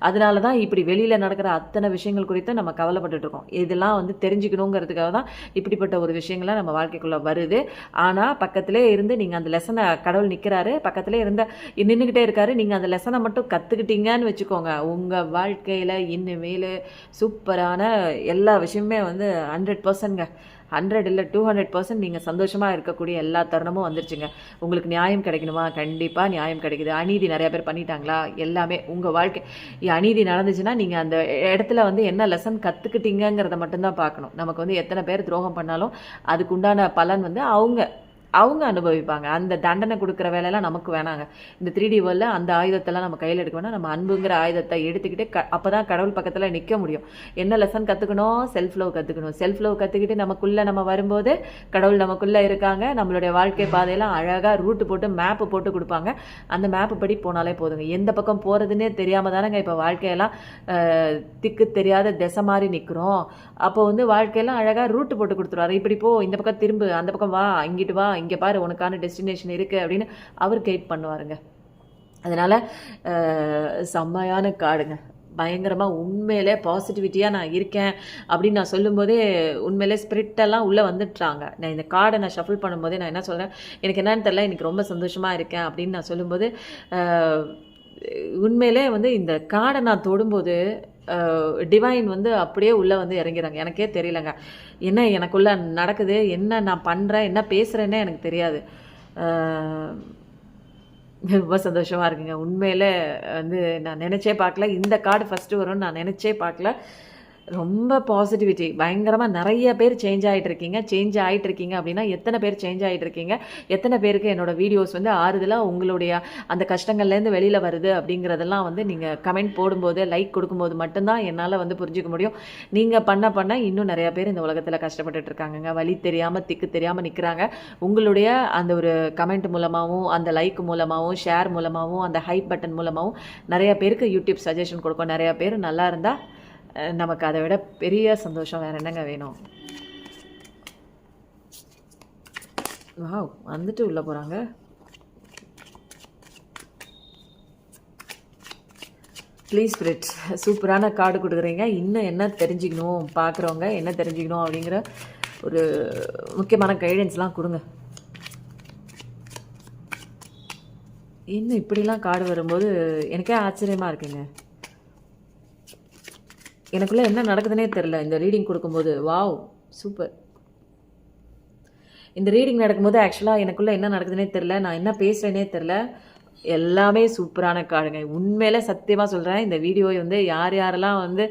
அதனால தான் இப்படி வெளியில் நடக்கிற அத்தனை விஷயங்கள் குறித்து நம்ம கவலைப்பட்டுட்டு இருக்கோம். இதெல்லாம் வந்து தெரிஞ்சுக்கணுங்கிறதுக்காக தான் இப்படிப்பட்ட ஒரு விஷயங்களை நம்ம வாழ்க்கைக்குள்ளே வருது. ஆனால் பக்கத்திலே இருந்து நீங்கள் அந்த லெசனை, கடவுள் நிற்கிறாரு பக்கத்திலே இருந்த நின்றுக்கிட்டே இருக்காரு, நீங்கள் அந்த லெசனை மட்டும் கற்றுக்கிட்டீங்கன்னு வச்சுக்கோங்க, உங்கள் வாழ்க்கையில் இனிமேல் சூப்பரான எல்லா விஷயமே வந்து 100%ங்க, 100 இல்லை 200% நீங்கள் சந்தோஷமாக இருக்கக்கூடிய எல்லா தருணமும் வந்துருச்சுங்க. உங்களுக்கு நியாயம் கிடைக்கணுமா? கண்டிப்பாக நியாயம் கிடைக்குது. அநீதி நிறையா பேர் பண்ணிட்டாங்களா? எல்லாமே உங்கள் வாழ்க்கை அநீதி நடந்துச்சுன்னா நீங்கள் அந்த இடத்துல வந்து என்ன லெசன் கற்றுக்கிட்டீங்கிறத மட்டும்தான் பார்க்கணும். நமக்கு வந்து எத்தனை பேர் துரோகம் பண்ணாலும் அதுக்குண்டான பலன் வந்து அவங்க அனுபவிப்பாங்க. அந்த தண்டனை கொடுக்குற வேலையெல்லாம் நமக்கு வேணாங்க. இந்த 3D வேர்ல்டில் அந்த ஆயுதத்தெல்லாம் நம்ம கையில் எடுக்க வேணாம். நம்ம அன்புங்கிற ஆயுதத்தை எடுத்துக்கிட்டு அப்போ தான் கடவுள் பக்கத்தில் நிற்க முடியும். என்ன லெசன் கற்றுக்கணும்? செல்ஃப் லவ் கற்றுக்கணும். செல்ஃப் லவ் கற்றுக்கிட்டு நமக்குள்ளே நம்ம வரும்போது கடவுள் நமக்குள்ளே இருக்காங்க. நம்மளுடைய வாழ்க்கை பாதையெல்லாம் அழகாக ரூட்டு போட்டு மேப்பு போட்டு கொடுப்பாங்க. அந்த மேப்பு படி போனாலே போதுங்க. எந்த பக்கம் போகிறதுனே தெரியாமல் தானேங்க இப்போ வாழ்க்கையெல்லாம் திக்கு தெரியாத திசை மாதிரி நிற்கிறோம். அப்போ வந்து வாழ்க்கையெல்லாம் அழகாக ரூட்டு போட்டு கொடுத்துருவாரு. இப்படி போ, இந்த பக்கம் திரும்பு, அந்த பக்கம் வா, இங்கிட்டு வா, இங்கே பாரு உனக்கான டெஸ்டினேஷன் இருக்குது அப்படின்னு அவர் கைட் பண்ணுவாருங்க. அதனால் செம்மையான காடுங்க, பயங்கரமாக உண்மையிலே பாசிட்டிவிட்டியாக நான் இருக்கேன் அப்படின்னு நான் சொல்லும்போதே உண்மையிலே ஸ்பிரிட்டெல்லாம் உள்ளே வந்துட்டாங்க. நான் இந்த கார்டை நான் ஷஃபிள் பண்ணும்போதே நான் என்ன சொல்கிறேன், எனக்கு என்னன்னு தெரியல, எனக்கு ரொம்ப சந்தோஷமாக இருக்கேன் அப்படின்னு நான் சொல்லும்போது உண்மையிலே வந்து இந்த கார்டை நான் தொடும்போது டிவைன் வந்து அப்படியே உள்ளே வந்து இறங்கிறாங்க. எனக்கே தெரியலங்க என்ன எனக்குள்ளே நடக்குது, என்ன நான் பண்ணுறேன், என்ன பேசுகிறேன்னே எனக்கு தெரியாது. ரொம்ப சந்தோஷமாக இருக்குங்க. உண்மையில் வந்து நான் நினச்சே பார்க்கல, இந்த கார்டு ஃபஸ்ட்டு வரும்னு நான் நினச்சே பார்க்கல. ரொம்ப பாசிட்டிவிட்டி பயங்கரமாக நிறைய பேர் சேஞ்ச் ஆகிட்டு இருக்கீங்க அப்படின்னா எத்தனை பேர் சேஞ்ச் ஆகிட்டு இருக்கீங்க, எத்தனை பேருக்கு என்னோடய வீடியோஸ் வந்து ஆறுதலாக உங்களுடைய அந்த கஷ்டங்கள்லேருந்து வெளியில் வருது அப்படிங்கிறதெல்லாம் வந்து நீங்கள் கமெண்ட் போடும்போது, லைக் கொடுக்கும்போது மட்டும்தான் என்னால் வந்து புரிஞ்சிக்க முடியும். நீங்கள் பண்ண இன்னும் நிறையா பேர் இந்த உலகத்தில் கஷ்டப்பட்டுட்டு இருக்காங்கங்க. வழி தெரியாமல் திக்கு தெரியாமல் நிற்கிறாங்க. உங்களுடைய அந்த ஒரு கமெண்ட் மூலமாகவும், அந்த லைக் மூலமாகவும், ஷேர் மூலமாகவும், அந்த ஹைப் பட்டன் மூலமாகவும் நிறையா பேருக்கு யூடியூப் சஜஷன் கொடுக்கும். நிறையா பேர் நல்லா இருந்தால் நமக்கு அதை விட பெரிய சந்தோஷம் வேறு என்னங்க வேணும். வாவ், வந்துட்டு உள்ளே போகிறாங்க. ப்ளீஸ் ஸ்பிரிட், சூப்பரான கார்டு கொடுக்குறீங்க. இன்னும் என்ன தெரிஞ்சுக்கணும், பார்க்குறவங்க என்ன தெரிஞ்சுக்கணும் அப்படிங்கிற ஒரு முக்கியமான கைடன்ஸ்லாம் கொடுங்க. இன்னும் இப்படிலாம் கார்டு வரும்போது எனக்கே ஆச்சரியமாக இருக்குங்க. எனக்குள்ளே என்ன நடக்குதுன்னே தெரில இந்த ரீடிங் கொடுக்கும்போது. Wow, super. இந்த ரீடிங் நடக்கும்போது ஆக்சுவலாக எனக்குள்ளே என்ன நடக்குதுன்னே தெரில, நான் என்ன பேசுகிறேனே தெரில. எல்லாமே சூப்பரான காடுங்க. உண்மையிலே சத்தியமாக சொல்கிறேன், இந்த வீடியோ வந்து யாரெல்லாம் வந்து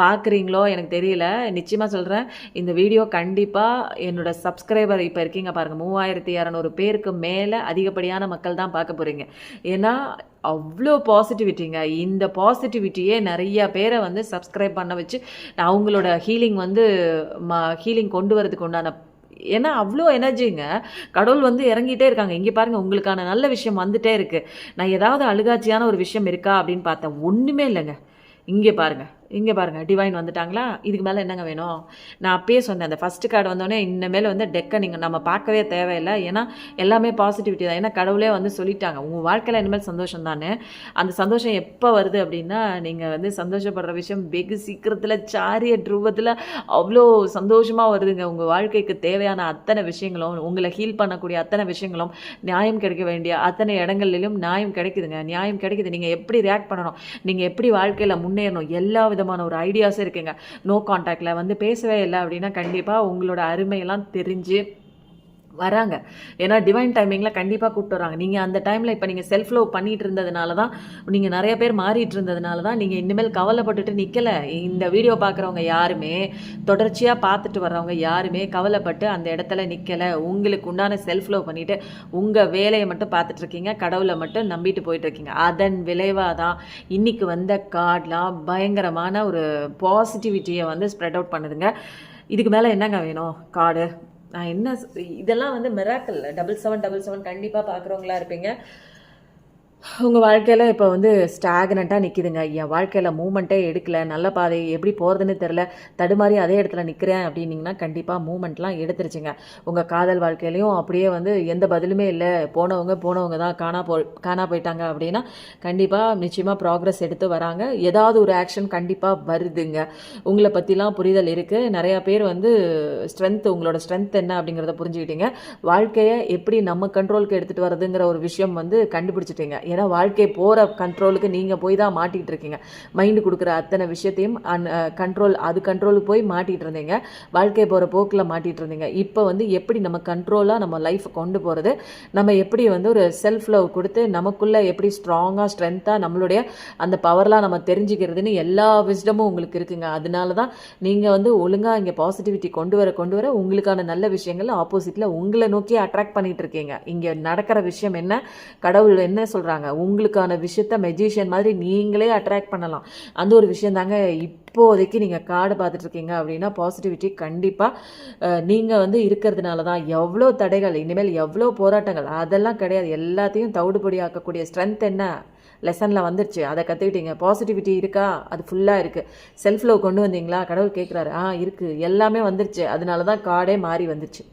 பார்க்குறீங்களோ எனக்கு தெரியல, நிச்சயமாக சொல்கிறேன், இந்த வீடியோ கண்டிப்பாக என்னோடய சப்ஸ்கிரைபர் இப்போ இருக்கீங்க பாருங்கள், 3200 பேருக்கு மேலே அதிகப்படியான மக்கள் தான் பார்க்க போகிறீங்க. ஏன்னா அவ்வளோ பாசிட்டிவிட்டிங்க. இந்த பாசிட்டிவிட்டியே நிறையா பேரை வந்து சப்ஸ்கிரைப் பண்ண வச்சு அவங்களோட ஹீலிங் வந்து ஹீலிங் கொண்டு வரதுக்கு உண்டான, ஏன்னா அவ்வளோ எனர்ஜிங்க. கடவுள் வந்து இறங்கிட்டே இருக்காங்க. இங்கே பாருங்கள், உங்களுக்கான நல்ல விஷயம் வந்துட்டே இருக்குது. நான் ஏதாவது அழுகாட்சியான ஒரு விஷயம் இருக்கா அப்படின்னு பார்த்தேன், ஒன்றுமே இல்லைங்க. இங்கே பாருங்கள் டிவைன் வந்துட்டாங்களா. இதுக்கு மேலே என்னங்க வேணும்? நான் அப்பயே சொன்னேன், அந்த ஃபஸ்ட்டு கார்டு வந்தோடனே இனிமேல் வந்து டெக்கை நம்ம பார்க்கவே தேவையில்லை. ஏன்னா எல்லாமே பாசிட்டிவிட்டி தான். ஏன்னா கடவுளே வந்து சொல்லிட்டாங்க, உங்கள் வாழ்க்கையில் இனிமேல் சந்தோஷம் தானே. அந்த சந்தோஷம் எப்போ வருது அப்படின்னா, நீங்கள் வந்து சந்தோஷப்படுற விஷயம் வெகு சீக்கிரத்தில் சாரியட் ரூபத்தில் அவ்வளோ சந்தோஷமாக வருதுங்க. உங்கள் வாழ்க்கைக்கு தேவையான அத்தனை விஷயங்களும், உங்களை ஹீல் பண்ணக்கூடிய அத்தனை விஷயங்களும், நியாயம் கிடைக்க வேண்டிய அத்தனை இடங்கள்லையும் நியாயம் கிடைக்குதுங்க. நியாயம் கிடைக்குது. நீங்கள் எப்படி ரியாக்ட் பண்ணணும், நீங்கள் எப்படி வாழ்க்கையில் முன்னேறணும், எல்லா விதமான ஒரு ஐடியாஸும் இருக்குங்க. நோ கான்டாக்டில் வந்து பேசவே இல்லை அப்படின்னா கண்டிப்பாக உங்களோட அருமையெல்லாம் தெரிஞ்சு வராங்க. ஏன்னா டிவைன் டைமிங்கில் கண்டிப்பாக கூப்பிட்டு வராங்க. நீங்கள் அந்த டைமில் இப்போ நீங்கள் செல்ஃப் லவ் பண்ணிட்டு இருந்ததுனால தான், நீங்கள் நிறைய பேர் மாறிட்டு இருந்ததுனால தான் நீங்கள் இனிமேல் கவலைப்பட்டுட்டு நிற்கலை. இந்த வீடியோ பார்க்குறவங்க யாருமே, தொடர்ச்சியாக பார்த்துட்டு வர்றவங்க யாருமே கவலைப்பட்டு அந்த இடத்துல நிற்கலை. உங்களுக்கு உண்டான செல்ஃப் லவ் பண்ணிவிட்டு உங்கள் வேலையை மட்டும் பார்த்துட்ருக்கீங்க, கடவுளை மட்டும் நம்பிட்டு போயிட்டுருக்கீங்க. அதன் விளைவாக தான் இன்றைக்கி வந்த கார்டெலாம் பயங்கரமான ஒரு பாசிட்டிவிட்டியை வந்து ஸ்ப்ரெட் அவுட் பண்ணுதுங்க. இதுக்கு மேலே என்னங்க வேணும் கார்டு? நான் என்ன இதெல்லாம் வந்து மிராக்கிள். 7777 கண்டிப்பாக பார்க்குறவங்களா இருப்பீங்க. உங்கள் வாழ்க்கையில் இப்போ வந்து ஸ்டாக்னண்ட்டாக நிற்கிதுங்க. என் வாழ்க்கையில் மூமெண்ட்டே எடுக்கல, நல்ல பாதை எப்படி போகிறதுன்னு தெரில, தடுமாறி அதே இடத்துல நிற்கிறேன் அப்படின்னிங்கன்னா கண்டிப்பாக மூமெண்ட்லாம் எடுத்துருச்சுங்க. உங்கள் காதல் வாழ்க்கையிலையும் அப்படியே வந்து எந்த பதிலுமே இல்லை, போனவங்க தான் காணா போயிட்டாங்க அப்படின்னா கண்டிப்பாக நிச்சயமாக ப்ராக்ரஸ் எடுத்து வராங்க. ஏதாவது ஒரு ஆக்ஷன் கண்டிப்பாக வருதுங்க. உங்களை பற்றிலாம் புரிதல் இருக்குது. நிறையா பேர் வந்து உங்களோட ஸ்ட்ரென்த் என்ன அப்படிங்கிறத புரிஞ்சுக்கிட்டீங்க. வாழ்க்கையை எப்படி நம்ம கண்ட்ரோலுக்கு எடுத்துகிட்டு வரதுங்கிற ஒரு விஷயம் வந்து கண்டுபிடிச்சிட்டிங்க. ஏன்னா வாழ்க்கை போகிற கண்ட்ரோலுக்கு நீங்கள் போய் தான் மாட்டிகிட்டு இருக்கீங்க. மைண்டு கொடுக்குற அத்தனை விஷயத்தையும் கண்ட்ரோலுக்கு போய் மாட்டிகிட்டு இருந்தீங்க. வாழ்க்கை போகிற போக்கில் மாட்டிகிட்டு இருந்தீங்க. இப்போ வந்து எப்படி நம்ம கண்ட்ரோலாக நம்ம லைஃப்பை கொண்டு போகிறது, நம்ம எப்படி வந்து ஒரு செல்ஃப் லவ் கொடுத்து நமக்குள்ளே எப்படி ஸ்ட்ராங்காக ஸ்ட்ரென்த்தாக நம்மளுடைய அந்த பவர்லாம் நம்ம தெரிஞ்சுக்கிறதுன்னு எல்லா விஸ்டமும் உங்களுக்கு இருக்குங்க. அதனால தான் நீங்கள் வந்து ஒழுங்காக இங்கே பாசிட்டிவிட்டி கொண்டு வர உங்களுக்கான நல்ல விஷயங்கள் ஆப்போசிட்டில் உங்களை நோக்கி அட்ராக்ட் பண்ணிகிட்டு இருக்கீங்க. இங்கே நடக்கிற விஷயம் என்ன, கடவுள் என்ன சொல்கிறாங்க, உங்களுக்கான விஷயத்த மெஜிஷியன் மாதிரி நீங்களே அட்ராக்ட் பண்ணலாம். அந்த ஒரு விஷயம் தாங்க இப்போதைக்கு நீங்கள் கார்டு பார்த்துட்டு இருக்கீங்க அப்படின்னா பாசிட்டிவிட்டி கண்டிப்பாக நீங்கள் வந்து இருக்கிறதுனால தான். எவ்வளோ தடைகள், இனிமேல் எவ்வளோ போராட்டங்கள், அதெல்லாம் கிடையாது. எல்லாத்தையும் தவிடுபடி ஆக்கக்கூடிய ஸ்ட்ரென்த் என்ன லெசனில் வந்துருச்சு, அதை கற்றுக்கிட்டீங்க. பாசிட்டிவிட்டி இருக்கா, அது ஃபுல்லாக இருக்குது. செல்ஃப் லவ் கொண்டு வந்தீங்களா, கடவுள் கேட்குறாரு, இருக்குது, எல்லாமே வந்துருச்சு. அதனால தான் கார்டே மாறி வந்துருச்சு.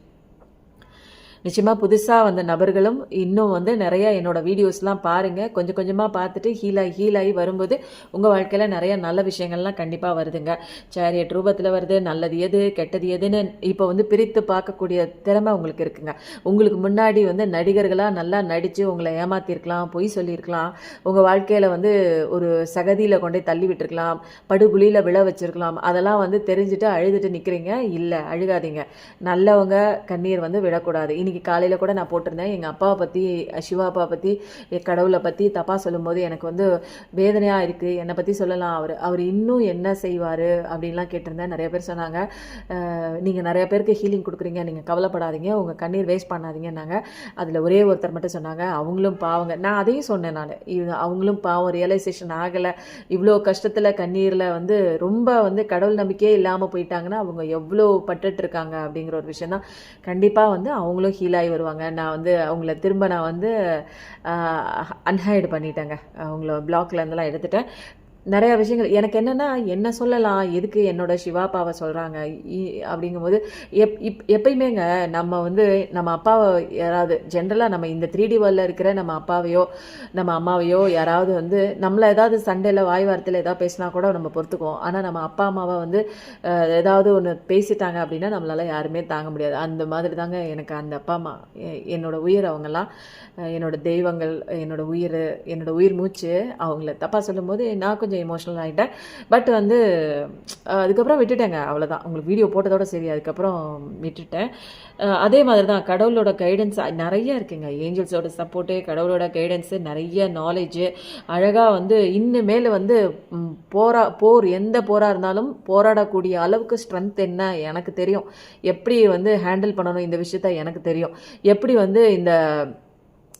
நிச்சயமாக புதுசாக வந்த நபர்களும் இன்னும் வந்து நிறைய என்னோடய வீடியோஸ்லாம் பாருங்கள். கொஞ்சம் கொஞ்சமாக பார்த்துட்டு ஹீலாகி வரும்போது உங்கள் வாழ்க்கையில் நிறைய நல்ல விஷயங்கள்லாம் கண்டிப்பாக வருதுங்க. சேரியட் ரூபத்தில் வருது. நல்லது எது கெட்டது எதுன்னு இப்போ வந்து பிரித்து பார்க்கக்கூடிய திறமை உங்களுக்கு இருக்குங்க. உங்களுக்கு முன்னாடி வந்து நடிகர்களாக நல்லா நடித்து உங்களை ஏமாற்றிருக்கலாம், பொய் சொல்லியிருக்கலாம், உங்கள் வாழ்க்கையில் வந்து ஒரு சகதியில் கொண்டே தள்ளி விட்டுருக்கலாம், படுகுழியில் விழ வச்சுருக்கலாம். அதெல்லாம் வந்து தெரிஞ்சுட்டு அழுதுட்டு நிற்கிறீங்க. இல்லை, அழுகாதீங்க. நல்லவங்க கண்ணீர் வந்து விடக்கூடாது. இன்றைக்கி காலையில் கூட நான் போட்டிருந்தேன், எங்கள் அப்பாவை பற்றி, சிவா அப்பா பற்றி, கடவுளை பற்றி தப்பாக சொல்லும்போது எனக்கு வந்து வேதனையாக இருக்குது. என்னை பற்றி சொல்லலாம், அவர் இன்னும் என்ன செய்வார் அப்படின்லாம் கேட்டிருந்தேன். நிறைய பேர் சொன்னாங்க, நீங்கள் நிறைய பேருக்கு ஹீலிங் கொடுக்குறீங்க, நீங்கள் கவலைப்படாதீங்க, உங்கள் கண்ணீர் வேஸ்ட் பண்ணாதீங்கன்னாங்க. அதில் ஒரே ஒருத்தர் மட்டும் சொன்னாங்க, அவங்களும் பாவங்க. நான் அதையும் சொன்னேன். அவங்களும் பாவம், ரியலைசேஷன் ஆகலை. இவ்வளோ கஷ்டத்தில் கண்ணீரில் வந்து ரொம்ப வந்து கடவுள் நம்பிக்கையே இல்லாமல் போயிட்டாங்கன்னா அவங்க எவ்வளோ பட்டுட்ருக்காங்க அப்படிங்கிற ஒரு விஷயம் தான். கண்டிப்பாக வந்து அவங்களும் ஹீலாகி வருவாங்க. நான் வந்து அவங்கள திரும்ப அன்ஹைட் பண்ணிட்டேங்க. அவங்கள பிளாக்ல இருந்தெல்லாம் எடுத்துட்டேன். நிறையா விஷயங்கள் எனக்கு என்னென்னா, என்ன சொல்லலாம், எதுக்கு என்னோட சிவாப்பாவை சொல்கிறாங்க அப்படிங்கும்போது எப்பயுமேங்க நம்ம வந்து நம்ம அப்பாவை யாராவது ஜென்ரலாக நம்ம இந்த 3D வேர்ல்டில் இருக்கிற நம்ம அப்பாவையோ நம்ம அம்மாவையோ யாராவது வந்து நம்மளை ஏதாவது சண்டையில் வாய் வார்த்தையில் ஏதாவது பேசினா கூட நம்ம பொறுத்துக்குவோம். ஆனால் நம்ம அப்பா அம்மாவை வந்து ஏதாவது ஒன்று பேசிட்டாங்க அப்படின்னா நம்மளால் யாருமே தாங்க முடியாது. அந்த மாதிரி தாங்க எனக்கு அந்த அப்பா அம்மா, என்னோடய உயிர், அவங்கெல்லாம் என்னோடய தெய்வங்கள், என்னோட உயிர் மூச்சு. அவங்கள தப்பாக சொல்லும்போது நான் கொஞ்சம் எமோஷனல் ஆகிட்டேன். பட் வந்து அதுக்கப்புறம் விட்டுட்டேங்க, அவ்வளோதான். உங்களுக்கு வீடியோ போட்டதோட சரி, அதுக்கப்புறம் விட்டுட்டேன். அதே மாதிரி தான் கடவுளோட கைடன்ஸ் நிறைய இருக்குங்க. ஏஞ்சல்ஸோட சப்போர்ட்டு, கடவுளோட கைடன்ஸு, நிறைய நாலேஜு, அழகாக வந்து இன்னுமேல் வந்து எந்த போராக இருந்தாலும் போராடக்கூடிய அளவுக்கு ஸ்ட்ரென்த் என்ன எனக்கு தெரியும். எப்படி வந்து ஹேண்டில் பண்ணணும் இந்த விஷயத்த எனக்கு தெரியும். எப்படி வந்து இந்த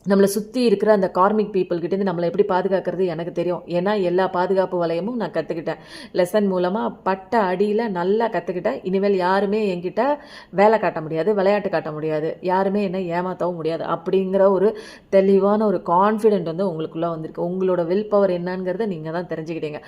நம்மளை சுற்றி இருக்கிற அந்த கார்மிக் பீப்புள்கிட்டேருந்து நம்மளை எப்படி பாதுகாக்கிறது எனக்கு தெரியும். ஏன்னா எல்லா பாதுகாப்பு வளையமும் நான் கற்றுக்கிட்டேன். லெசன் மூலமாக பட்ட அடியில் நல்லா கற்றுக்கிட்டேன். இனிமேல் யாருமே என்கிட்ட வேலை காட்ட முடியாது, விளையாட்டு காட்ட முடியாது, யாருமே என்னை ஏமாற்றவும் முடியாது அப்படிங்கிற ஒரு தெளிவான ஒரு கான்ஃபிடென்ட் வந்து உங்களுக்குள்ளே வந்திருக்கு. உங்களோட வில் பவர் என்னங்கிறத நீங்கள் தான் தெரிஞ்சுக்கிட்டீங்க.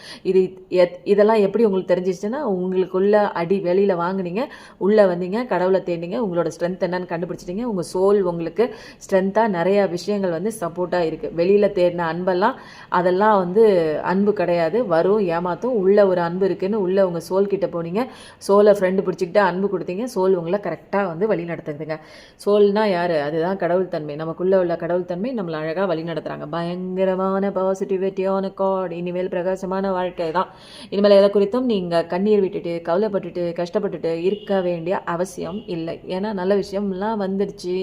இதெல்லாம் எப்படி உங்களுக்கு தெரிஞ்சிச்சுன்னா, உங்களுக்குள்ள அடி வெளியில் வாங்கினீங்க, உள்ளே வந்தீங்க, கடவுளை தேடிங்க, உங்களோட ஸ்ட்ரென்த் என்னன்னு கண்டுபிடிச்சிட்டிங்க. உங்கள் சோல் உங்களுக்கு ஸ்ட்ரென்த்தாக நிறையா விஷயங்கள் வந்து சப்போர்ட்டாக இருக்குது. வெளியில் தேடின அன்பெல்லாம் அதெல்லாம் வந்து அன்பு கிடையாது, வரும், ஏமாத்தும். உள்ள ஒரு அன்பு இருக்குன்னு உள்ள உங்கள் சோல் கிட்ட போனீங்க, சோலை ஃப்ரெண்டு பிடிச்சிக்கிட்டு அன்பு கொடுத்தீங்க, சோல் உங்களை கரெக்டாக வந்து வழி நடத்துதுங்க. சோல்னா யார்? அதுதான் கடவுள் தன்மை. நமக்குள்ளே உள்ள கடவுள் தன்மை நம்மளை அழகாக வழி நடத்துகிறாங்க. பயங்கரமான பாசிட்டிவிட்டியான காட். இனிமேல் பிரகாசமான வாழ்க்கை தான். இனிமேல் எதை குறித்தும் நீங்கள் கண்ணீர் விட்டுட்டு கவலைப்பட்டுட்டு கஷ்டப்பட்டுட்டு இருக்க வேண்டிய அவசியம் இல்லை. ஏன்னா நல்ல விஷயம்லாம் வந்துடுச்சு.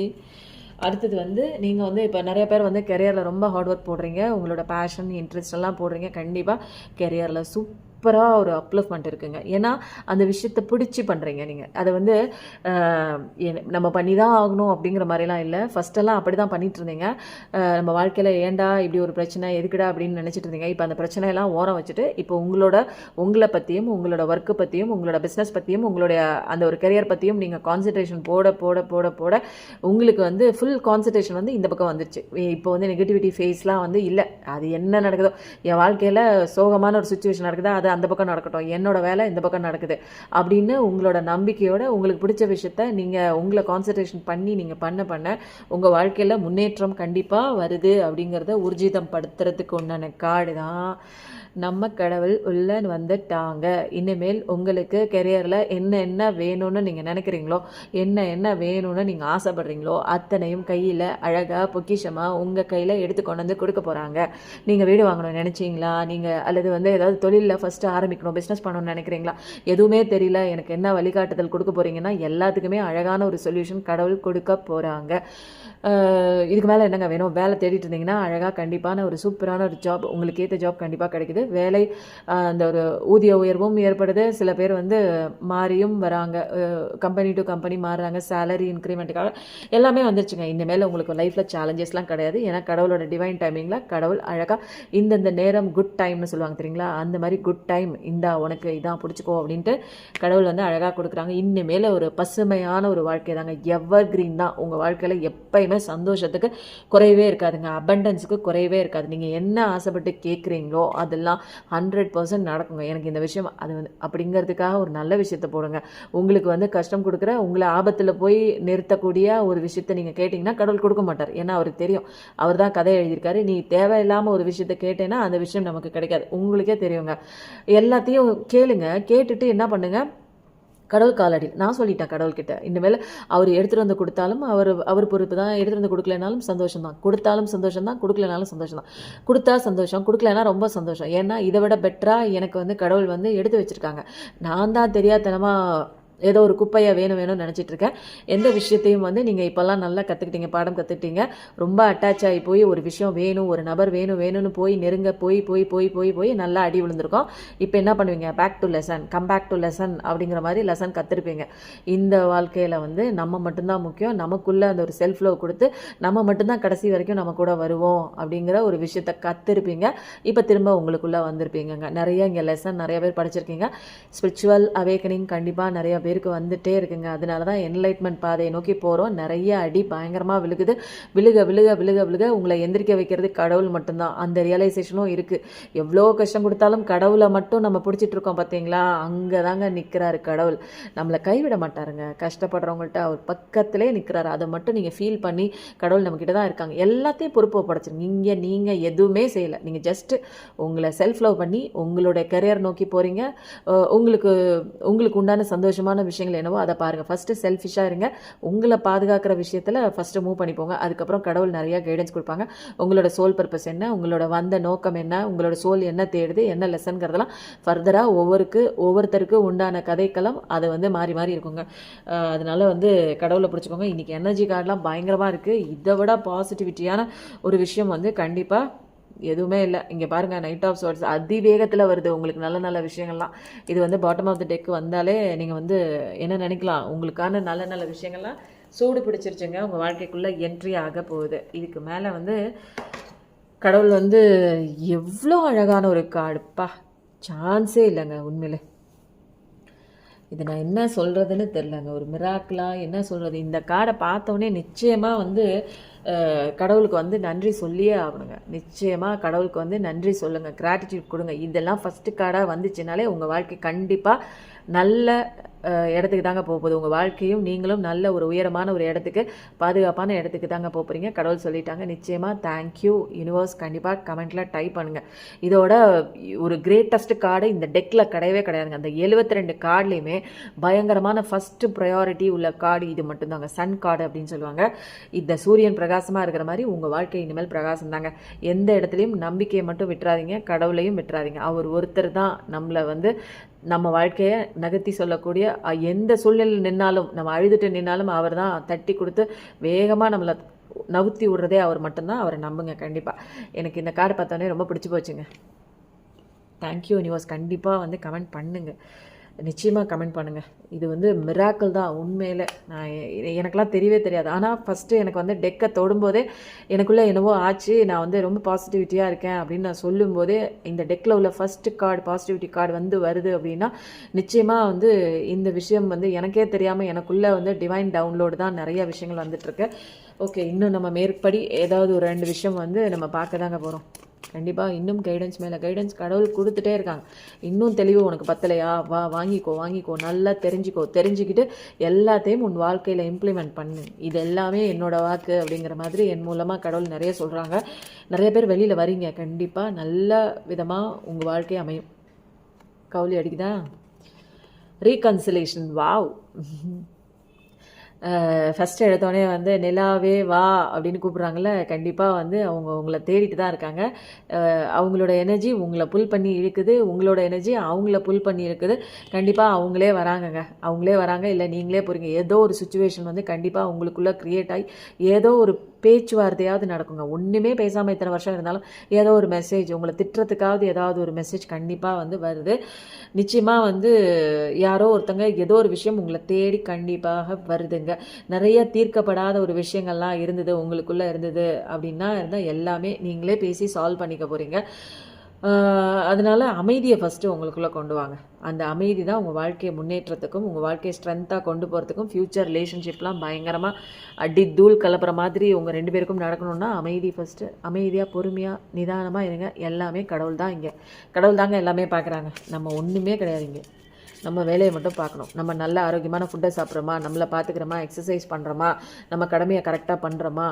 அடுத்தது வந்து நீங்கள் வந்து இப்போ நிறைய பேர் வந்து கெரியரில் ரொம்ப ஹார்ட் ஒர்க் போடுறீங்க, உங்களோட பேஷன் இன்ட்ரெஸ்ட் எல்லாம் போடுறீங்க. கண்டிப்பாக கெரியரில் சூப்பராக ஒரு அப்லிஃப்ட்மெண்ட் இருக்குங்க. ஏன்னா அந்த விஷயத்தை பிடிச்சி பண்ணுறீங்க நீங்கள். அதை வந்து நம்ம பண்ணி தான் ஆகணும் அப்படிங்கிற மாதிரிலாம் இல்லை. ஃபஸ்ட்டெல்லாம் அப்படி தான் பண்ணிட்டு இருந்தீங்க. நம்ம வாழ்க்கையில் ஏன்டா இப்படி ஒரு பிரச்சனை எதுக்குடா அப்படின்னு நினச்சிட்டு இருந்தீங்க. இப்போ அந்த பிரச்சனையெல்லாம் ஓரம் வச்சுட்டு இப்போ உங்களை பற்றியும் உங்களோட ஒர்க்கு பற்றியும் உங்களோட பிஸ்னஸ் பற்றியும் உங்களுடைய அந்த ஒரு கெரியர் பற்றியும் நீங்கள் கான்சன்ட்ரேஷன் போட போட போட போட உங்களுக்கு வந்து ஃபுல் கான்சன்ட்ரேஷன் வந்து இந்த பக்கம் வந்துருச்சு. இப்போ வந்து நெகட்டிவிட்டி ஃபேஸ்லாம் வந்து இல்லை. அது என்ன நடக்குதோ, என் வாழ்க்கையில் சோகமான ஒரு சுச்சுவேஷன் நடக்குதா, அது அந்த பக்கம் நடக்கட்டும், என்னோட வேலை இந்த பக்கம் நடக்குது அப்படின்னு உங்களோட நம்பிக்கையோட உங்களுக்கு பிடிச்ச விஷயத்த நீங்கள் உங்களை கான்சன்ட்ரேஷன் பண்ணி நீங்கள் பண்ண உங்கள் வாழ்க்கையில் முன்னேற்றம் கண்டிப்பாக வருது அப்படிங்கிறத ஊர்ஜிதம் படுத்துறதுக்கு உண்டான கார்டு தான் நம்ம கடவுள் உள்ள வந்துட்டாங்க. இனிமேல் உங்களுக்கு கெரியரில் என்ன வேணும்னு நீங்கள் நினைக்கிறீங்களோ, என்ன வேணும்னு நீங்கள் ஆசைப்படுறீங்களோ அத்தனையும் கையில் அழகாக பொக்கிஷமாக உங்கள் கையில் எடுத்து கொண்டு வந்து கொடுக்க போகிறாங்க. நீங்கள் வீடு வாங்கணும்னு நினச்சிங்களா, நீங்கள் அல்லது வந்து ஏதாவது தொழிலில் ஃபஸ்ட்டு ஆரம்பிக்கணும், பிஸ்னஸ் பண்ணணும்னு நினைக்கிறீங்களா, எதுவுமே தெரியல, எனக்கு என்ன வழிகாட்டுதல் கொடுக்க போகிறீங்கன்னா எல்லாத்துக்குமே அழகான ஒரு சொல்யூஷன் கடவுள் கொடுக்க போகிறாங்க. இதுக்கு மேலே என்னங்க வேணும்? வேலை தேடிட்டு இருந்தீங்கன்னா அழகாக கண்டிப்பான ஒரு சூப்பரான ஒரு ஜாப், உங்களுக்கு ஏற்ற ஜாப் கண்டிப்பாக கிடைக்குது. வேலை அந்த ஒரு ஊதிய உயர்வும் ஏற்படுது. சில பேர் வந்து மாறியும் வராங்க, கம்பெனி டு கம்பெனி மாறுறாங்க, சேலரி இன்க்ரிமெண்ட்டுக்காக எல்லாமே வந்துருச்சுங்க. இனிமேல் உங்களுக்கு லைஃப்பில் சேலஞ்சஸ்லாம் கிடையாது. ஏன்னா கடவுளோட டிவைன் டைமிங்கில் கடவுள் அழகாக இந்தந்த நேரம் குட் டைம்னு சொல்லுவாங்க தெரியுங்களா, அந்த மாதிரி குட் டைம் இந்தா உனக்கு இதான் பிடிச்சிக்கோ அப்படின்ட்டு கடவுள் வந்து அழகாக கொடுக்குறாங்க. இனிமேல் ஒரு பசுமையான ஒரு வாழ்க்கை தாங்க, எவர் கிரீன் தான். உங்கள் வாழ்க்கையில் எப்பயுமே சந்தோஷத்துக்கு குறையவே இருக்காதுங்க, அபண்டன்ஸுக்கு குறையவே இருக்காது. நீங்கள் என்ன ஆசைப்பட்டு கேட்குறீங்களோ அதெல்லாம் 100% நடக்குங்க. எனக்கு இந்த விஷயம் அது வந்து அப்படிங்கிறதுக்காக ஒரு நல்ல விஷயத்தை போடுங்க. உங்களுக்கு வந்து கஷ்டம் கொடுக்குற, உங்களை ஆபத்தில் போய் நிறுத்தக்கூடிய ஒரு விஷயத்தை நீங்கள் கேட்டிங்கன்னா கடவுள் கொடுக்க மாட்டார். ஏன்னா அவருக்கு தெரியும், அவர் தான் கதை எழுதியிருக்காரு. நீ தேவையில்லாமல் ஒரு விஷயத்தை கேட்டேன்னா அந்த விஷயம் நமக்கு கிடைக்காது. உங்களுக்கே தெரியுங்க. எல்லாத்தையும் கேளுங்க, கேட்டுட்டு என்ன பண்ணுங்க, கடவுள் காலடி. நான் சொல்லிட்டேன் கடவுள்கிட்ட, இனிமேல் அவர் எடுத்துகிட்டு வந்து கொடுத்தாலும் அவர் பொறுப்பு தான், எடுத்துகிட்டு வந்து கொடுக்கலனாலும் சந்தோஷம் தான், கொடுத்தாலும் சந்தோஷம் தான், கொடுக்கலனாலும் சந்தோஷம் தான். கொடுத்தா சந்தோஷம், கொடுக்கலனா ரொம்ப சந்தோஷம். ஏன்னா இதை விட பெட்டராக எனக்கு வந்து கடவுள் வந்து எடுத்து வச்சுருக்காங்க. நான் தான் தெரியாதனமாக ஏதோ ஒரு குப்பையை வேணும்னு நினச்சிட்டு இருக்கேன். எந்த விஷயத்தையும் வந்து நீங்கள் இப்போல்லாம் நல்லா கற்றுக்கிட்டீங்க, பாடம் கற்றுக்கிட்டீங்க. ரொம்ப அட்டாச் ஆகி போய் ஒரு விஷயம் வேணும், ஒரு நபர் வேணும்னு போய் நெருங்க போய் நல்லா அடி விழுந்திருக்கோம். இப்போ என்ன பண்ணுவீங்க? Back to lesson, come back to lesson அப்படிங்கிற மாதிரி லெசன் கற்றுருப்பீங்க. இந்த வாழ்க்கையில் வந்து நம்ம மட்டும்தான் முக்கியம், நமக்குள்ளே அந்த ஒரு செல்ஃப் லவ் கொடுத்து நம்ம மட்டும்தான் கடைசி வரைக்கும் நம்ம கூட வருவோம் அப்படிங்கிற ஒரு விஷயத்தை கற்றுருப்பீங்க. இப்போ திரும்ப உங்களுக்குள்ளே வந்திருப்பீங்க. நிறைய இங்கே லெசன் நிறைய பேர் படிச்சிருக்கீங்க. ஸ்பிரிச்சுவல் அவேக்கனிங் கண்டிப்பாக நிறைய பேருக்கு வந்துட்டே இருக்குங்க. அதனால தான் என்லைட்மெண்ட் பாதையை நோக்கி போகிறோம். நிறைய அடி பயங்கரமாக விழுகுது. விழுக உங்களை எந்திரிக்க வைக்கிறது கடவுள் மட்டும்தான். அந்த ரியலைசேஷனும் இருக்குது. எவ்வளோ கஷ்டம் கொடுத்தாலும் கடவுளை மட்டும் நம்ம பிடிச்சிட்டு இருக்கோம் பார்த்தீங்களா, அங்கே தாங்க நிற்கிறாரு கடவுள். நம்மளை கைவிட மாட்டாருங்க. கஷ்டப்படுறவங்கள்ட்ட அவர் பக்கத்திலே நிற்கிறாரு. அதை மட்டும் நீங்கள் ஃபீல் பண்ணி கடவுள் நம்மக்கிட்ட தான் இருக்காங்க. எல்லாத்தையும் பொறுப்பை படைச்சிருங்க. நீங்கள் எதுவுமே செய்யலை. நீங்கள் ஜஸ்ட்டு உங்களை செல்ஃப் லவ் பண்ணி உங்களுடைய கரியர் நோக்கி போகிறீங்க. உங்களுக்கு உண்டான சந்தோஷமான விஷயங்கள் என்னவோ அதை பாருங்கள். ஃபஸ்ட்டு செல்ஃபிஷாக இருங்க. உங்களை பாதுகாக்கிற விஷயத்தில் ஃபஸ்ட்டு மூவ் பண்ணிப்போங்க. அதுக்கப்புறம் கடவுள் நிறைய கைடன்ஸ் கொடுப்பாங்க. உங்களோட சோல் பர்பஸ் என்ன, உங்களோட வந்த நோக்கம் என்ன, உங்களோட சோல் என்ன தேடுது, என்ன லெசன்கிறதெல்லாம் ஃபர்தராக ஒவ்வொருத்தருக்கு உண்டான கதைக்களம் அது வந்து மாறி இருக்குங்க. அதனால வந்து கடவுளை பிடிச்சிக்கோங்க. இன்றைக்கி எனர்ஜி கார்டெலாம் பயங்கரமாக இருக்குது. இதை விட பாசிட்டிவிட்டியான ஒரு விஷயம் வந்து கண்டிப்பாக எதுவுமே இல்லை. இங்கே பாருங்கள், நைட் ஆஃப் சோர்ட்ஸ் அதிவேகத்தில் வருது உங்களுக்கு நல்ல நல்ல விஷயங்கள்லாம். இது வந்து பாட்டம் ஆஃப் த டெக் வந்தாலே நீங்கள் வந்து என்ன நினைக்கலாம், உங்களுக்கான நல்ல நல்ல விஷயங்கள்லாம் சூடு பிடிச்சிருச்சுங்க. உங்கள் வாழ்க்கைக்குள்ளே என்ட்ரி ஆக போகுது. இதுக்கு மேலே வந்து கடவுள் வந்து எவ்வளோ அழகான ஒரு கார்டுப்பா, சான்ஸே இல்லைங்க உண்மையிலே. இது நான் என்ன சொல்கிறதுன்னு தெரிலங்க. ஒரு மிராக்கிளாக என்ன சொல்கிறது. இந்த கார்டை பார்த்தோன்னே நிச்சயமாக வந்து கடவுளுக்கு வந்து நன்றி சொல்லியே ஆகணுங்க. நிச்சயமாக கடவுளுக்கு வந்து நன்றி சொல்லுங்கள், கிராட்டிடியூட் கொடுங்க. இதெல்லாம் ஃபஸ்ட்டு கார்டாக வந்துச்சுனாலே உங்கள் வாழ்க்கை கண்டிப்பாக நல்ல இடத்துக்கு தாங்க போகுது. உங்கள் வாழ்க்கையும் நீங்களும் நல்ல ஒரு உயரமான ஒரு இடத்துக்கு, பாதுகாப்பான இடத்துக்கு தாங்க போகிறீங்க. கடவுள் சொல்லிட்டாங்க. நிச்சயமாக தேங்க்யூ யூனிவர்ஸ். கண்டிப்பாக கமெண்ட்டில் டைப் பண்ணுங்கள். இதோட ஒரு கிரேட்டஸ்ட் கார்டு இந்த டெக்கில் கிடையவே கிடையாதுங்க. அந்த 72 கார்டுலேயுமே பயங்கரமான ஃபஸ்ட்டு ப்ரையாரிட்டி உள்ள கார்டு இது மட்டும்தாங்க. சன் கார்டு அப்படின்னு சொல்லுவாங்க. இந்த சூரியன் பிரகாசமாக இருக்கிற மாதிரி உங்கள் வாழ்க்கை இனிமேல் பிரகாசம் தாங்க. எந்த இடத்துலையும் நம்பிக்கையை மட்டும் விட்டுறாதீங்க, கடவுளையும் விட்டுறாதீங்க. அவர் ஒருத்தர் தான் நம்மளை வந்து நம்ம வாழ்க்கையை நகர்த்தி சொல்லக்கூடிய, எந்த சூழ்நிலையில் நின்னாலும், நம்ம அழுதுட்டு நின்னாலும் அவர் தான் தட்டி கொடுத்து வேகமாக நம்மளை நவுத்தி விடுறதே அவர் மட்டும்தான். அவரை நம்புங்க கண்டிப்பாக. எனக்கு இந்த கார்டு பார்த்தோன்னே ரொம்ப பிடிச்சி போச்சுங்க. Thank you universe. கண்டிப்பாக வந்து கமெண்ட் பண்ணுங்கள், நிச்சயமாக கமெண்ட் பண்ணுங்கள். இது வந்து மிராக்கிள் தான் உண்மையில். நான் எனக்கெல்லாம் தெரியவே தெரியாது. ஆனால் ஃபஸ்ட்டு எனக்கு வந்து டெக்கை தொடும்போதே எனக்குள்ளே என்னவோ ஆச்சு. நான் வந்து ரொம்ப பாசிட்டிவிட்டியாக இருக்கேன் அப்படின்னு நான் சொல்லும்போதே இந்த டெக்கில் உள்ள ஃபஸ்ட்டு கார்டு பாசிட்டிவிட்டி கார்டு வந்து வருது அப்படின்னா நிச்சயமாக வந்து இந்த விஷயம் வந்து எனக்கே தெரியாமல் எனக்குள்ளே வந்து டிவைன் டவுன்லோடு தான் நிறைய விஷயங்கள் வந்துட்டுருக்கு. ஓகே, இன்னும் நம்ம மேற்படி ஏதாவது ஒரு 2 விஷயம் வந்து நம்ம பார்க்க தாங்க போகிறோம். கண்டிப்பாக இன்னும் கைடன்ஸ் மேலே கைடன்ஸ் கடவுள் கொடுத்துட்டே இருக்காங்க. இன்னும் தெளிவு உனக்கு பத்தலையா, வா வாங்கிக்கோ, நல்லா தெரிஞ்சுக்கிட்டு எல்லாத்தையும் உன் வாழ்க்கையில் இம்ப்ளிமெண்ட் பண்ணு. இது எல்லாமே என்னோடய வாக்கு அப்படிங்கிற மாதிரி என் மூலமாக கடவுள் நிறைய சொல்கிறாங்க. நிறைய பேர் வெளியில் வரீங்க. கண்டிப்பாக நல்ல விதமாக உங்கள் வாழ்க்கை அமையும். கவுளி அடிக்குதா? Reconciliation, wow. ஃபஸ்ட்டு எடுத்தோடனே வந்து நிலாவே வா அப்படின்னு கூப்பிட்றாங்கல்ல, கண்டிப்பாக வந்து அவங்க உங்களை தேடிட்டு தான் இருக்காங்க. அவங்களோட எனர்ஜி உங்களை புல் பண்ணி இழுக்குது, உங்களோட எனர்ஜி அவங்கள புல் பண்ணி இழுக்குது. கண்டிப்பாக அவங்களே வராங்க, இல்லை நீங்களே போகிறீங்க. ஏதோ ஒரு சுச்சுவேஷன் வந்து கண்டிப்பாக உங்களுக்குள்ளே க்ரியேட் ஆகி ஏதோ ஒரு பேச்சுவார்த்தையாவது நடக்குங்க. ஒன்றுமே பேசாமல் இத்தனை வருஷம் இருந்தாலும் ஏதோ ஒரு மெசேஜ், உங்களை திட்டுறதுக்காவது ஏதாவது ஒரு மெசேஜ் கண்டிப்பாக வந்து வருது. நிச்சயமாக வந்து யாரோ ஒருத்தங்க ஏதோ ஒரு விஷயம் உங்களை தேடி கண்டிப்பாக வருதுங்க. நிறைய தீர்க்கப்படாத ஒரு விஷயங்கள்லாம் இருந்தது உங்களுக்குள்ளே இருந்தது அப்படின்னா இருந்தால் எல்லாமே நீங்களே பேசி சால்வ் பண்ணிக்க போகிறீங்க. அதனால் அமைதியை ஃபஸ்ட்டு உங்களுக்குள்ளே கொண்டு வாங்க. அந்த அமைதி தான் உங்கள் வாழ்க்கையை முன்னேற்றத்துக்கும் உங்கள் வாழ்க்கையை ஸ்ட்ரென்த்தாக கொண்டு போகிறதுக்கும் ஃப்யூச்சர் ரிலேஷன்ஷிப்லாம் பயங்கரமாக அடி தூள் கலப்புற மாதிரி உங்கள் 2 பேருக்கும் நடக்கணும்னா அமைதி ஃபஸ்ட்டு. அமைதியாக பொறுமையாக நிதானமாக இருங்க. எல்லாமே கடவுள் தான் இங்கே. கடவுள் தாங்க எல்லாமே பார்க்குறாங்க. நம்ம ஒன்றுமே கிடையாது இங்கே. நம்ம வேலையை மட்டும் பார்க்கணும். நம்ம நல்ல ஆரோக்கியமான ஃபுட்டை சாப்பிட்றோமா, நம்மளை பார்த்துக்கிறோமா, எக்ஸசைஸ் பண்ணுறோமா, நம்ம கடமையை கரெக்டாக பண்ணுறோமா,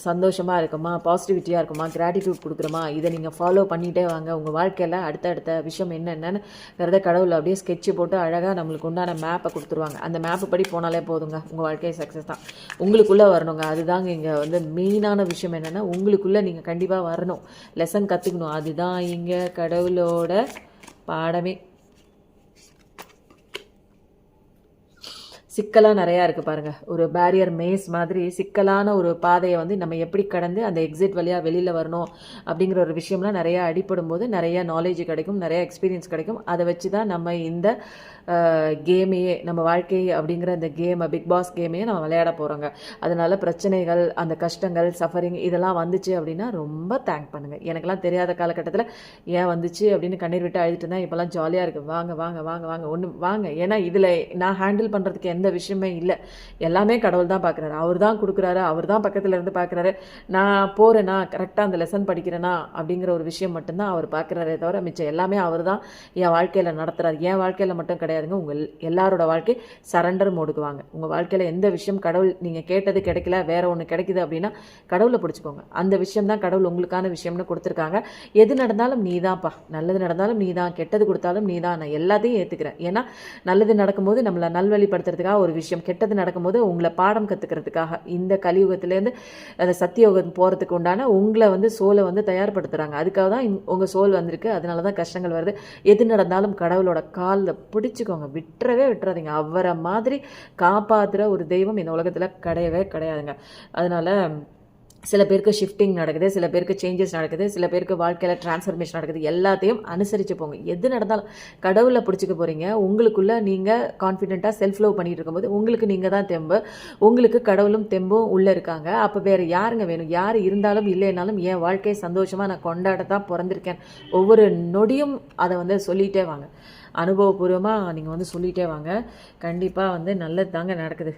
சந்தோஷமாக இருக்குமா, பாசிட்டிவிட்டியாக இருக்குமா, கிராட்டிடியூட் கொடுக்குறோமா, இதை நீங்கள் ஃபாலோ பண்ணிகிட்டே வாங்க. உங்கள் வாழ்க்கையில் அடுத்த விஷயம் என்னென்னு கடவுள் அப்படியே ஸ்கெட்சு போட்டு அழகாக நம்மளுக்கு உண்டான மேப்பை கொடுத்துருவாங்க. அந்த மேப்பு படி போனாலே போதுங்க, உங்கள் வாழ்க்கையை சக்ஸஸ் தான். உங்களுக்குள்ளே வரணுங்க. அதுதாங்க இங்கே வந்து மெயினான விஷயம். என்னென்னா உங்களுக்குள்ளே நீங்கள் கண்டிப்பாக வரணும், லெசன் கற்றுக்கணும். அதுதான் இங்கே கடவுளோட பாடமே. சிக்கலாக நிறையா இருக்குது பாருங்கள். ஒரு பேரியர் மேஸ் மாதிரி சிக்கலான ஒரு பாதையை வந்து நம்ம எப்படி கடந்து அந்த எக்ஸிட் வழியாக வெளியில் வரணும் அப்படிங்கிற ஒரு விஷயம்லாம் நிறையா அடிப்படும் போது நிறையா நாலேஜ் கிடைக்கும், நிறையா எக்ஸ்பீரியன்ஸ் கிடைக்கும். அதை வச்சு தான் நம்ம இந்த கேமையே, நம்ம வாழ்க்கை அப்படிங்கிற இந்த கேமை, பிக் பாஸ் கேமையே நம்ம விளையாட போகிறோங்க. அதனால் பிரச்சனைகள், அந்த கஷ்டங்கள், சஃபரிங் இதெல்லாம் வந்துச்சு அப்படின்னா ரொம்ப தேங்க் பண்ணுங்கள். எனக்கெல்லாம் தெரியாத காலகட்டத்தில் ஏன் வந்துச்சு அப்படின்னு கண்ணீர் விட்டு அழுதுட்டு இருந்தேன். இப்போல்லாம் ஜாலியாக இருக்குது. வாங்க வாங்க வாங்க வாங்க ஒன்று வாங்க. ஏன்னா இதில் நான் ஹேண்டில் பண்ணுறதுக்கு எந்த விஷயமே இல்லை. எல்லாமே கடவுள் தான் பார்க்குறாரு. அவர் தான் கொடுக்குறாரு, அவர் தான் பக்கத்தில் இருந்து பார்க்குறாரு. நான் போகிறேன்னா, கரெக்டாக அந்த லெசன் படிக்கிறேன்னா அப்படிங்கிற ஒரு விஷயம் மட்டும்தான் அவர் பார்க்குறாரே தவிர மிச்சம் எல்லாமே அவர் தான் என் வாழ்க்கையில் நடத்துகிறார். என் வாழ்க்கையில் மட்டும் கிடையாதுங்க, உங்கள் எல்லாரோட வாழ்க்கை சரண்டர் மோடுக்கு வாங்க. உங்கள் வாழ்க்கையில் எந்த விஷயம் கடவுள் நீங்கள் கேட்டது கிடைக்கல, வேற ஒன்று கிடைக்குது அப்படின்னா கடவுளை பிடிச்சிக்கோங்க. அந்த விஷயம் தான் கடவுள் உங்களுக்கான விஷயம்னு கொடுத்துருக்காங்க. எது நடந்தாலும் நீ தான்ப்பா, நல்லது நடந்தாலும் நீ தான், கெட்டது கொடுத்தாலும் நீ தான். நான் எல்லாத்தையும் ஏற்றுக்கிறேன். ஏன்னா நல்லது நடக்கும்போது நம்மளை நல்வழிப்படுத்துறதுக்காக ஒரு விஷயம், கெட்டது நடக்கும்போது உங்களை பாடம் கற்றுக்கிறதுக்காக இந்த கலியுகத்திலேருந்து அந்த சத்தியோகம் போகிறதுக்கு உண்டான உங்களை வந்து சோலை வந்து தயார்படுத்துகிறாங்க. அதுக்காக தான் உங்கள் சோல் வந்திருக்கு. அதனால தான் கஷ்டங்கள் வருது. எது நடந்தாலும் கடவுளோட காலில் பிடிச்சிக்கோங்க, விட்டுறாதீங்க. அவரை மாதிரி காப்பாற்றுற ஒரு தெய்வம் இந்த உலகத்தில் கிடையவே கிடையாதுங்க. அதனால் சில பேருக்கு ஷிஃப்டிங் நடக்குது, சில பேருக்கு சேஞ்சஸ் நடக்குது, சில பேருக்கு வாழ்க்கையில் டிரான்ஸ்ஃபர்மேஷன் நடக்குது. எல்லாத்தையும் அனுசரித்து போங்க. எது நடந்தாலும் கடவுளை பிடிச்சிக்க போகிறீங்க. உங்களுக்குள்ளே நீங்கள் கான்ஃபிடென்ட்டாக செல்ஃப் லவ் பண்ணிட்டு இருக்கும்போது உங்களுக்கு நீங்கள் தான் தெம்பு, உங்களுக்கு கடவுளும் தெம்பும் உள்ளே இருக்காங்க. அப்போ வேறு யாருங்க வேணும்? யார் இருந்தாலும் இல்லைனாலும் என் வாழ்க்கையை சந்தோஷமாக நான் கொண்டாடத்தான் பிறந்திருக்கேன். ஒவ்வொரு நொடியும் அதை வந்து சொல்லிகிட்டே வாங்க. அனுபவபூர்வமாக நீங்கள் வந்து சொல்லிகிட்டே வாங்க. கண்டிப்பாக வந்து நல்லது தாங்க நடக்குது.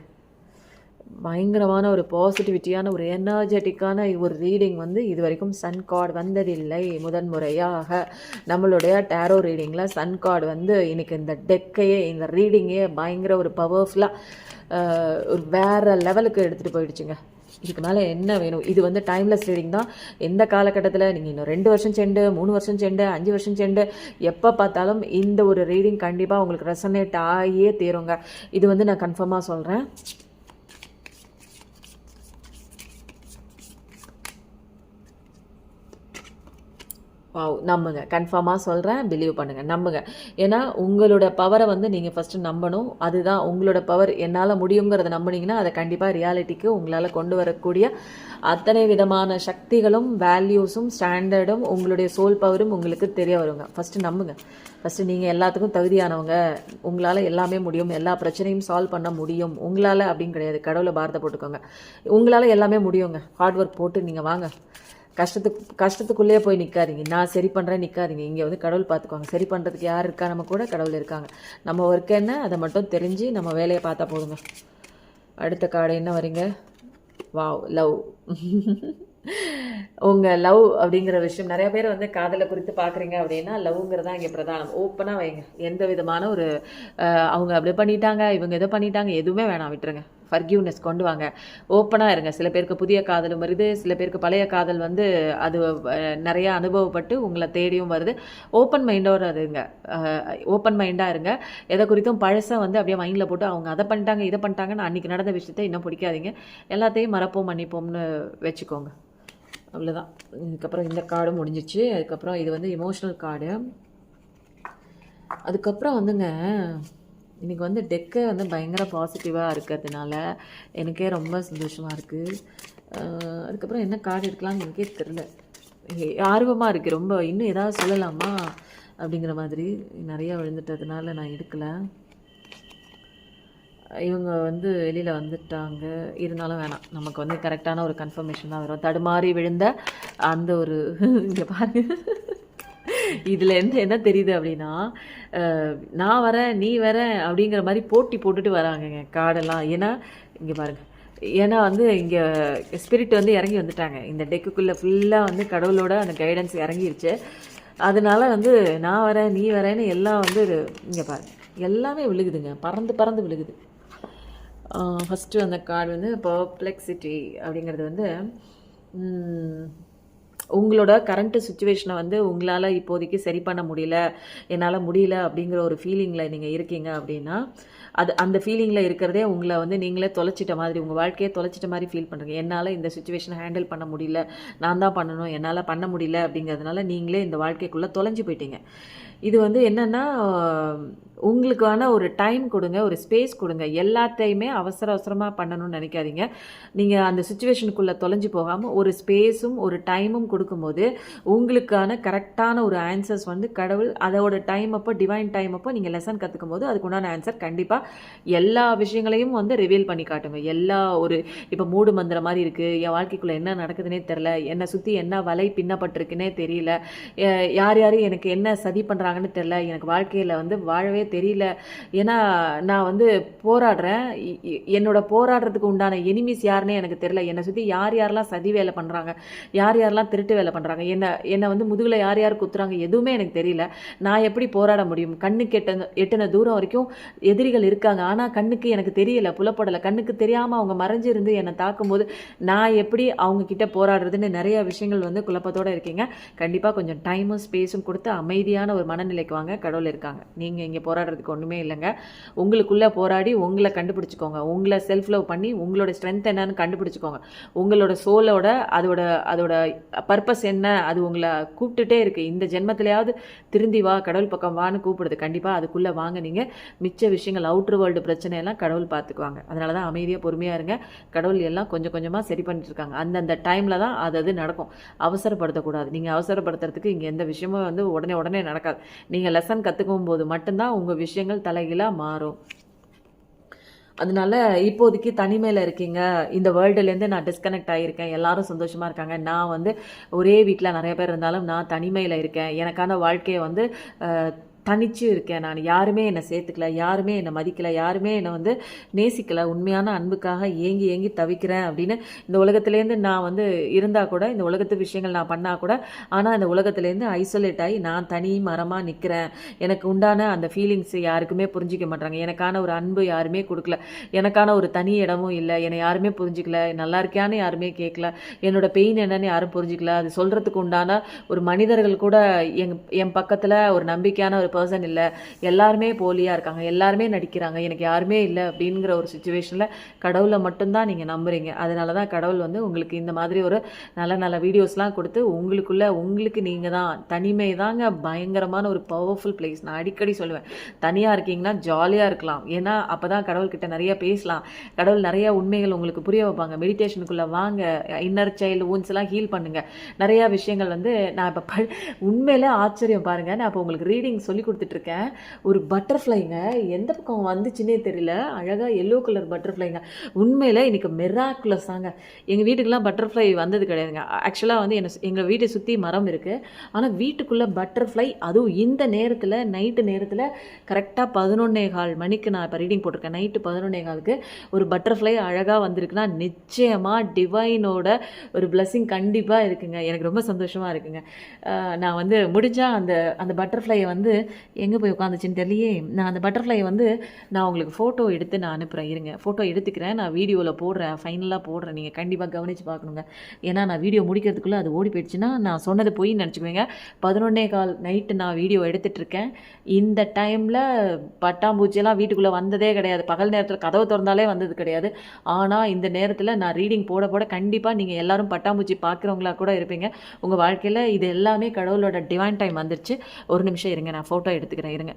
பயங்கரமான ஒரு பாசிட்டிவிட்டியான ஒரு எனர்ஜெட்டிக்கான ஒரு ரீடிங் வந்து இது வரைக்கும் சன் கார்டு வந்ததில்லை. முதன்முறையாக நம்மளுடைய டேரோ ரீடிங்கில் சன் கார்டு வந்து இன்றைக்கி இந்த டெக்கையே, இந்த ரீடிங்கே பயங்கர ஒரு பவர்ஃபுல்லாக ஒரு வேறு லெவலுக்கு எடுத்துகிட்டு போயிடுச்சுங்க. இதுக்கு மேலே என்ன வேணும்? இது வந்து டைம்லெஸ் ரீடிங் தான். எந்த காலகட்டத்தில் நீங்கள் இன்னும் 2 வருஷம் செண்டு, 3 வருஷம் செண்டு, 5 வருஷம் செண்டு, எப்போ பார்த்தாலும் இந்த ஒரு ரீடிங் கண்டிப்பாக உங்களுக்கு ரெசனேட் ஆகியே தீருங்க. இது வந்து நான் கன்ஃபார்மாக சொல்கிறேன். வாவ்! நம்புங்க. கன்ஃபார்மா சொல்றேன். பிலீவ் பண்ணுங்க. நம்புங்க. ஏன்னா, உங்களோட பவர வந்து நீங்க ஃபர்ஸ்ட்டு நம்பணும். அதுதான் உங்களோட பவர். என்னால முடியுங்கிறத நம்புனீங்கன்னா, அத கண்டிப்பா ரியாலிட்டிக்கு உங்களால கொண்டு வரக்கூடிய அத்தனை விதமான சக்திகளும், வேல்யூஸும், ஸ்டாண்டர்டும், உங்களுடைய சோல் பவரும் உங்களுக்கு தெரிய வருங்க. ஃபர்ஸ்ட்டு நம்புங்க. ஃபர்ஸ்ட்டு நீங்க எல்லாத்துக்கும் தகுதியானவங்க. உங்களால எல்லாமே முடியும். எல்லா பிரச்சனையும் சால்வ் பண்ண முடியும். உங்களால அப்படின்னு கிடையாது. கடவுள பாரத்த போட்டுக்கோங்க. உங்களால எல்லாமே முடியுங்க. ஹார்ட் ஒர்க் போட்டு நீங்க வாங்க. கஷ்டத்துக்குள்ளேயே போய் நிற்காதீங்க. நான் சரி பண்ணுறேன் நிற்காதீங்க. இங்கே வந்து கடவுள் பார்த்துக்குவாங்க. சரி பண்ணுறதுக்கு யார் இருக்கா? நம்ம கூட கடவுள் இருக்காங்க. நம்ம ஒர்க் என்ன அதை மட்டும் தெரிஞ்சு நம்ம வேலையை பார்த்தா போதுங்க. அடுத்த கார்டு என்ன வரீங்க? வாவ்! லவ். உங்கள் லவ் அப்படிங்கிற விஷயம் நிறைய பேர் வந்து காதலை குறித்து பார்க்குறீங்க அப்படின்னா லவ்ங்கிறதா இங்கே பிரதானம். ஓப்பனாக வைங்க. எந்த விதமான ஒரு அவங்க அப்படி பண்ணிட்டாங்க, இவங்க இதை பண்ணிட்டாங்க, எதுவுமே வேணாம், விட்டுருங்க. ஃபர்கிவ்னஸ் கொண்டு வாங்க. ஓப்பனாக இருங்க. சில பேருக்கு புதிய காதலும் வருது, சில பேருக்கு பழைய காதல் வந்து அது நிறையா அனுபவப்பட்டு உங்களை தேடியும் வருது. ஓப்பன் மைண்டோட இருங்க. ஓப்பன் மைண்டாக இருங்க. எதை குறித்தும் பழசை வந்து அப்படியே மைண்டில் போட்டு அவங்க அதை பண்ணிட்டாங்க இதை பண்ணிட்டாங்கன்னு அன்றைக்கி நடந்த விஷயத்தை இன்னும் பிடிக்காதீங்க. எல்லாத்தையும் மறப்போம் மன்னிப்போம்னு வச்சுக்கோங்க. அவ்வளோதான். இதுக்கப்புறம் இந்த கார்டும் முடிஞ்சிச்சு. அதுக்கப்புறம் இது வந்து எமோஷ்னல் கார்டு. அதுக்கப்புறம் வந்துங்க இன்றைக்கி வந்து டெக்கை வந்து பயங்கர பாசிட்டிவாக இருக்கிறதுனால எனக்கே ரொம்ப சந்தோஷமாக இருக்குது. அதுக்கப்புறம் என்ன கார்டு எடுக்கலாம்னு எனக்கே தெரில. ஆர்வமாக இருக்குது ரொம்ப. இன்னும் ஏதாவது சொல்லலாமா அப்படிங்கிற மாதிரி நிறையா விழுந்துட்டதுனால நான் எடுக்கலை. இவங்க வந்து வெளியில் வந்துட்டாங்க. இருந்தாலும் வேணாம். நமக்கு வந்து கரெக்டான ஒரு கன்ஃபர்மேஷன் தான் வரும். தடுமாறி விழுந்த அந்த ஒரு இங்கே பாருங்க. இதுலேருந்து என்ன தெரியுது அப்படின்னா, நான் வரேன் நீ வரேன் அப்படிங்கிற மாதிரி போட்டி போட்டுட்டு வராங்கங்க கார்டெல்லாம். ஏன்னா இங்கே பாருங்கள். ஏன்னா வந்து இங்கே ஸ்பிரிட் வந்து இறங்கி வந்துட்டாங்க. இந்த டெக்குக்குள்ளே ஃபுல்லாக வந்து கடவுளோட அந்த கைடன்ஸ் இறங்கிருச்சு. அதனால வந்து நான் வரேன் நீ வரேன்னு எல்லாம் வந்து இங்கே பாருங்கள் எல்லாமே விழுகுதுங்க. பறந்து பறந்து விழுகுது. ஃபஸ்ட்டு அந்த கார்டு வந்து பர்ப்ளெக்சிட்டி அப்படிங்கிறது வந்து உங்களோட கரண்ட்டு சுச்சுவேஷனை வந்து உங்களால் இப்போதைக்கு சரி பண்ண முடியல, என்னால் முடியல அப்படிங்கிற ஒரு ஃபீலிங்கில் நீங்கள் இருக்கீங்க அப்படின்னா அந்த ஃபீலிங்கில் இருக்கிறதே உங்களை வந்து நீங்களே தொலைச்சிட்ட மாதிரி, உங்கள் வாழ்க்கையை தொலைச்சிட்ட மாதிரி ஃபீல் பண்ணுறீங்க. என்னால் இந்த சுச்சுவேஷனை ஹேண்டில் பண்ண முடியல, நான் தான் பண்ணணும், என்னால் பண்ண முடியல அப்படிங்கிறதுனால நீங்களே இந்த வாழ்க்கைக்குள்ளே தொலைஞ்சு போயிட்டீங்க. இது வந்து என்னென்னா உங்களுக்கான ஒரு டைம் கொடுங்க, ஒரு ஸ்பேஸ் கொடுங்க. எல்லாத்தையுமே அவசரமாக பண்ணணும்னு நினைக்காதீங்க. நீங்கள் அந்த சுச்சுவேஷனுக்குள்ளே தொலைஞ்சு போகாமல் ஒரு ஸ்பேஸும் ஒரு டைமும் கொடுக்கும்போது உங்களுக்கான கரெக்டான ஒரு ஆன்சர்ஸ் வந்து கடவுள் அதோட டைம் அப்போ டிவைன் டைம் அப்போ நீங்கள் லெசன் கற்றுக்கும் போது அதுக்குண்டான ஆன்சர் கண்டிப்பாக எல்லா விஷயங்களையும் வந்து ரிவீல் பண்ணி காட்டுங்க. எல்லா ஒரு இப்போ மூடு மந்திர மாதிரி இருக்குது, என் வாழ்க்கைக்குள்ளே என்ன நடக்குதுன்னே தெரில, என்னை சுற்றி என்ன வலை பின்னப்பட்டிருக்குன்னே தெரியல, யார் எனக்கு என்ன சதி பண்ணுறாங்கன்னு தெரில, எனக்கு வாழ்க்கையில் வந்து வாழவே தெரியல. ஏன்னா நான் வந்து போராடுறேன், என்னோட போராடுறதுக்கு உண்டான எனிமிஸ் யாருன்னே எனக்கு தெரியல, என்னை சுற்றி யாரெல்லாம் சதி வேலை பண்ணுறாங்க, யாரெல்லாம் திருட்டு வேலை பண்ணுறாங்க, என்னை வந்து முதுகில் யார் குத்துறாங்க, எதுவுமே எனக்கு தெரியல. நான் எப்படி போராட முடியும்? கண்ணுக்கு எட்டின தூரம் வரைக்கும் எதிரிகள் இருக்காங்க, ஆனால் கண்ணுக்கு எனக்கு தெரியல, புலப்படலை. கண்ணுக்கு தெரியாமல் அவங்க மறைஞ்சிருந்து என்னை தாக்கும்போது நான் எப்படி அவங்க கிட்ட போராடுறதுன்னு நிறைய விஷயங்கள் வந்து குழப்பத்தோடு இருக்கீங்க. கண்டிப்பாக கொஞ்சம் டைமும் ஸ்பேஸும் கொடுத்து அமைதியான ஒரு மனநிலைக்கு வாங்க. கடவுள் இருக்காங்க. நீங்கள் இங்கே போராடுறதுக்கு ஒன்றுமே இல்லைங்க. உங்களுக்குள்ளே போராடி உங்களை கண்டுபிடிச்சிக்கோங்க. உங்களை செல்ஃப் லவ் பண்ணி உங்களோட ஸ்ட்ரென்த் என்னன்னு கண்டுபிடிச்சிக்கோங்க. உங்களோட சோலோட அதோட பர்பஸ் என்ன, அது உங்களை கூப்பிட்டுட்டே இருக்குது. இந்த ஜென்மத்திலேயாவது திருந்தி வா, கடவுள் பக்கம் வான்னு கூப்பிடுது. கண்டிப்பாக அதுக்குள்ளே வாங்க. நீங்கள் மிச்ச விஷயங்கள் அவுட்ரு வேர்ல்டு பிரச்சனையெல்லாம் கடவுள் பார்த்துக்குவாங்க. அதனால தான் அமைதியாக பொறுமையாக இருங்க. கடவுள் எல்லாம் கொஞ்சம் கொஞ்சமாக சரி பண்ணிட்டு இருக்காங்க. அந்தந்த டைமில் தான் அது நடக்கும். அவசரப்படுத்தக்கூடாது. நீங்கள் அவசரப்படுத்துறதுக்கு இங்கே எந்த விஷயமும் வந்து உடனே நடக்காது. நீங்கள் லெசன் கற்றுக்கும் போது மட்டும்தான் உங்கள் விஷயங்கள் தலைகீழாக மாறும். அதனால இப்போதைக்கு தனிமையில் இருக்கீங்க, இந்த வேர்ல்டுலேருந்து நான் டிஸ்கனெக்ட் ஆகியிருக்கேன், எல்லாரும் சந்தோஷமாக இருக்காங்க, நான் வந்து ஒரே வீட்டில் நிறைய பேர் இருந்தாலும் நான் தனிமையில் இருக்கேன், எனக்கான வாழ்க்கையை வந்து தனிச்சு இருக்கேன், நான் யாருமே என்னை சேர்த்துக்கல, யாருமே என்னை மதிக்கலை, யாருமே என்னை வந்து நேசிக்கலை, உண்மையான அன்புக்காக ஏங்கி தவிக்கிறேன் அப்படின்னு இந்த உலகத்துலேருந்து நான் வந்து இருந்தால் கூட, இந்த உலகத்து விஷயங்கள் நான் பண்ணால் கூட, ஆனால் இந்த உலகத்துலேருந்து ஐசோலேட் ஆகி நான் தனி மரமாக நிற்கிறேன். எனக்கு உண்டான அந்த ஃபீலிங்ஸ் யாருக்குமே புரிஞ்சிக்க மாட்டாங்க, எனக்கான ஒரு அன்பு யாருமே கொடுக்கல, எனக்கான ஒரு தனி இடமும் இல்லை, என்னை யாருமே புரிஞ்சிக்கல, நல்லா இருக்கியான்னு யாருமே கேட்கல, என்னோட பெயின் என்னன்னு யாரும் புரிஞ்சிக்கல, அது சொல்கிறதுக்கு உண்டான ஒரு மனிதர்கள் கூட என் பக்கத்தில் ஒரு நம்பிக்கையான ஒரு பர்சன் இல்லை, எல்லாருமே போலியாக இருக்காங்க, எல்லாருமே நடிக்கிறாங்க, எனக்கு யாருமே இல்லை அப்படிங்கிற ஒரு சுச்சுவேஷனில் கடவுளை மட்டும்தான் நீங்கள் நம்புறீங்க. அதனால தான் கடவுள் வந்து உங்களுக்கு இந்த மாதிரி ஒரு நல்ல நல்ல வீடியோஸ்லாம் கொடுத்து உங்களுக்கு நீங்கள் தான் தனிமை தாங்க பயங்கரமான ஒரு பவர்ஃபுல் பிளேஸ். நான் அடிக்கடி சொல்லுவேன், தனியாக இருக்கீங்கன்னா ஜாலியாக இருக்கலாம். ஏன்னா அப்போ தான் கடவுள்கிட்ட நிறைய பேசலாம், கடவுள் நிறைய உண்மைகள் உங்களுக்கு புரிய வைப்பாங்க. மெடிடேஷனுக்குள்ளே வாங்க, இன்னர் சைல்டு வூன்ஸ் எல்லாம் ஹீல் பண்ணுங்கள். நிறையா விஷயங்கள் வந்து நான் இப்போ உண்மையிலே ஆச்சரியம் பாருங்கள். நான் இப்போ உங்களுக்கு ரீடிங் சொல்லி கொடுத்துட்ருக்கேன். ஒரு பட்டர்ஃப்ளைங்க எந்த பக்கம் வந்துச்சுன்னே தெரியல, அழகாக எல்லோ கலர் பட்டர்ஃப்ளைங்க. உண்மையில் இன்றைக்கி மெராக்குலஸ் தாங்க. எங்கள் வீட்டுக்கெலாம் பட்டர்ஃப்ளை வந்தது கிடையாதுங்க. ஆக்சுவலாக வந்து எங்கள் வீட்டை சுற்றி மரம் இருக்குது, ஆனால் வீட்டுக்குள்ளே பட்டர்ஃப்ளை, அதுவும் இந்த நேரத்தில் நைட்டு நேரத்தில் கரெக்டாக 11:15 மணிக்கு நான் இப்போ ரீடிங் போட்டிருக்கேன். நைட்டு 11:15க்கு ஒரு பட்டர்ஃப்ளை அழகாக வந்திருக்குன்னா நிச்சயமாக டிவைனோட ஒரு பிளெஸிங் கண்டிப்பாக இருக்குங்க. எனக்கு ரொம்ப சந்தோஷமாக இருக்குங்க. நான் வந்து முடிஞ்சால் அந்த பட்டர்ஃப்ளையை வந்து எங்கே போய் உட்காந்துச்சின்னு தெரியலையே, நான் அந்த பட்டர்ஃப்ளையை வந்து நான் உங்களுக்கு ஃபோட்டோ எடுத்து நான் அனுப்புகிறேன். இருங்க, ஃபோட்டோ எடுத்துக்கிறேன், நான் வீடியோவில் போடுறேன், ஃபைனலாக போடுறேன். நீங்கள் கண்டிப்பாக கவனித்து பார்க்கணுங்க. ஏன்னா நான் வீடியோ முடிக்கிறதுக்குள்ளே அது ஓடி போயிடுச்சுன்னா நான் சொன்னது போய் நினச்சிக்குவேங்க. 11:15 நைட்டு நான் வீடியோ எடுத்துகிட்ருக்கேன். இந்த டைமில் பட்டாம்பூச்சியெல்லாம் வீட்டுக்குள்ளே வந்ததே கிடையாது. பகல் நேரத்தில் கதவை திறந்தாலே வந்தது கிடையாது. ஆனால் இந்த நேரத்தில் நான் ரீடிங் போட கண்டிப்பாக நீங்கள் எல்லோரும் பட்டாம்பூச்சி பார்க்குறவங்களா கூட இருப்பீங்க. உங்கள் வாழ்க்கையில் இது எல்லாமே கடவுளோட டிவைன் டைம் வந்துருச்சு. ஒரு நிமிஷம் இருங்க, நான் ஃபோட்டோ எடுத்துக்கிறேன். இருங்க,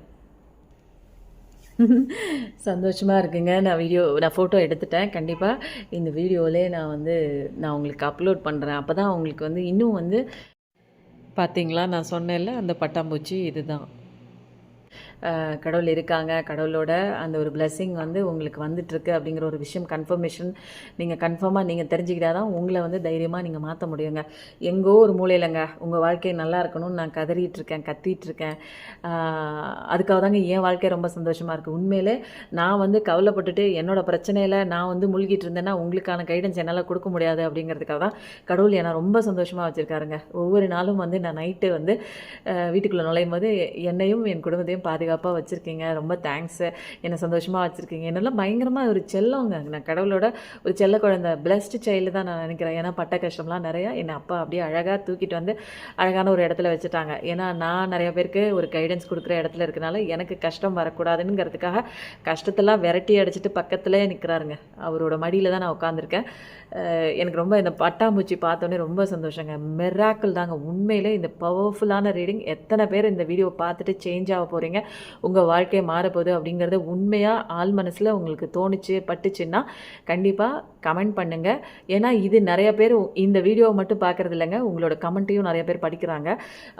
சந்தோஷமாக இருக்குங்க. நான் ஃபோட்டோ எடுத்துட்டேன். கண்டிப்பாக இந்த வீடியோவிலே நான் உங்களுக்கு அப்லோட் பண்ணுறேன். அப்போ தான் உங்களுக்கு வந்து இன்னும் வந்து பார்த்தீங்களா, நான் சொன்னேன்ல அந்த பட்டாம்பூச்சி இதுதான். கடவுள் இருக்காங்க, கடவுளோட அந்த ஒரு பிளெஸ்ஸிங் வந்து உங்களுக்கு வந்துட்டுருக்கு அப்படிங்கிற ஒரு விஷயம் கன்ஃபர்மேஷன் நீங்கள் கன்ஃபார்மாக நீங்கள் தெரிஞ்சுக்கிட்டா தான் உங்களை வந்து தைரியமாக நீங்கள் மாற்ற முடியுங்க. எங்கோ ஒரு மூலையிலங்க உங்கள் வாழ்க்கை நல்லா இருக்கணும்னு நான் கத்திகிட்ருக்கேன். அதுக்காக தாங்க என் வாழ்க்கை ரொம்ப சந்தோஷமாக இருக்குது. உண்மையிலே நான் வந்து கவலைப்பட்டுட்டு என்னோடய பிரச்சனையில் நான் வந்து மூழ்கிட்டு இருந்தேன்னா உங்களுக்கான கைடன்ஸ் என்னால் கொடுக்க முடியாது அப்படிங்கிறதுக்காக தான் கடவுள் என்னை ரொம்ப சந்தோஷமாக வச்சுருக்காருங்க. ஒவ்வொரு நாளும் வந்து நான் நைட்டு வந்து வீட்டுக்குள்ளே நுழையும் போது என்னையும் என் குடும்பத்தையும் பாதுகாப்பாக வச்சுருக்கீங்க. ரொம்ப தேங்க்ஸு, என்னை சந்தோஷமாக வச்சுருக்கீங்க. என்னெல்லாம் பயங்கரமாக ஒரு செல்லங்க. நான் கடவுளோட ஒரு செல்ல குழந்தை, பிளஸ்டு சைல்டு தான் நான் நினைக்கிறேன். ஏன்னா பட்ட கஷ்டம்லாம் நிறையா என்னை அப்பா அப்படியே அழகாக தூக்கிட்டு வந்து அழகான ஒரு இடத்துல வச்சுட்டாங்க. ஏன்னா நான் நிறைய பேருக்கு ஒரு கைடன்ஸ் கொடுக்குற இடத்துல இருக்கனால எனக்கு கஷ்டம் வரக்கூடாதுங்கிறதுக்காக கஷ்டத்தெல்லாம் விரட்டி அடிச்சுட்டு பக்கத்துலேயே நிற்கிறாருங்க. அவரோட மடியில் தான் நான் உட்காந்துருக்கேன். எனக்கு ரொம்ப இந்த பட்டாம்பூச்சி பார்த்தோன்னே ரொம்ப சந்தோஷங்க. மெராக்கிள் தாங்க உண்மையிலே. இந்த பவர்ஃபுல்லான ரீடிங் எத்தனை பேர் இந்த வீடியோ பார்த்துட்டு சேஞ்ச் ஆக போகிறீங்க, உங்கள் வாழ்க்கையை மாறப்போகுது அப்படிங்கிறத உண்மையாக ஆள் மனசில் உங்களுக்கு பட்டுச்சுன்னா கண்டிப்பாக கமெண்ட் பண்ணுங்கள். ஏன்னா இது நிறைய பேர் இந்த வீடியோவை மட்டும் பார்க்குறது இல்லைங்க, உங்களோட கமெண்ட்டையும் நிறைய பேர் படிக்கிறாங்க.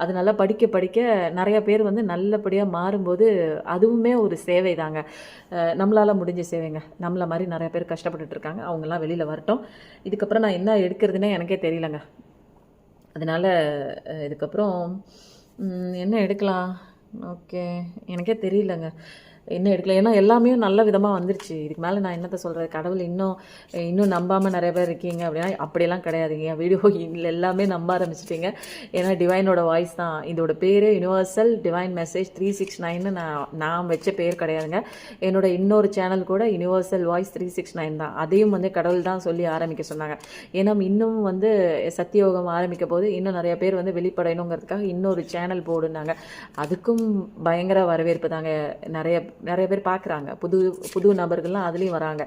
அதனால் படிக்க நிறைய பேர் வந்து நல்லபடியாக மாறும்போது அதுவுமே ஒரு சேவை தாங்க, நம்மளால் முடிஞ்ச சேவைங்க. நம்மளை மாதிரி நிறைய பேர் கஷ்டப்பட்டுட்டு இருக்காங்க, அவங்கெல்லாம் வெளியில் வரட்டும். இதுக்கப்புறம் நான் என்ன எடுக்கிறதுனே எனக்கே தெரியலங்க. அதனால் இதுக்கப்புறம் என்ன எடுக்கலாம், ஓகே, எனக்கே தெரியலங்க என்ன எடுக்கல. ஏன்னா எல்லாமே நல்ல விதமாக வந்துருச்சு. இதுக்கு மேலே நான் என்னத்தை சொல்கிறது, கடவுள் இன்னும் நம்பாமல் நிறைய பேர் இருக்கீங்க அப்படின்னா அப்படியெல்லாம் கிடையாதுங்க. என் வீடியோ எல்லாமே நம்ப ஆரம்பிச்சிட்டிங்க. ஏன்னா டிவைனோட வாய்ஸ் தான். இதோட பேர் யுனிவர்சல் டிவைன் மெசேஜ் 369. நான் வச்ச பேர் கிடையாதுங்க. என்னோட இன்னொரு சேனல் கூட யுனிவர்சல் வாய்ஸ் 369 தான். அதையும் வந்து கடவுள் தான் சொல்லி ஆரம்பிக்க சொன்னாங்க. ஏன்னா இன்னும் வந்து சத்தியோகம் ஆரம்பிக்க போது இன்னும் நிறைய பேர் வந்து வெளிப்படையணுங்கிறதுக்காக இன்னொரு சேனல் போடுனாங்க. அதுக்கும் பயங்கர வரவேற்பு தாங்க. நிறைய பேர் பார்க்குறாங்க, புது நபர்கள்லாம் அதுலேயும் வராங்க.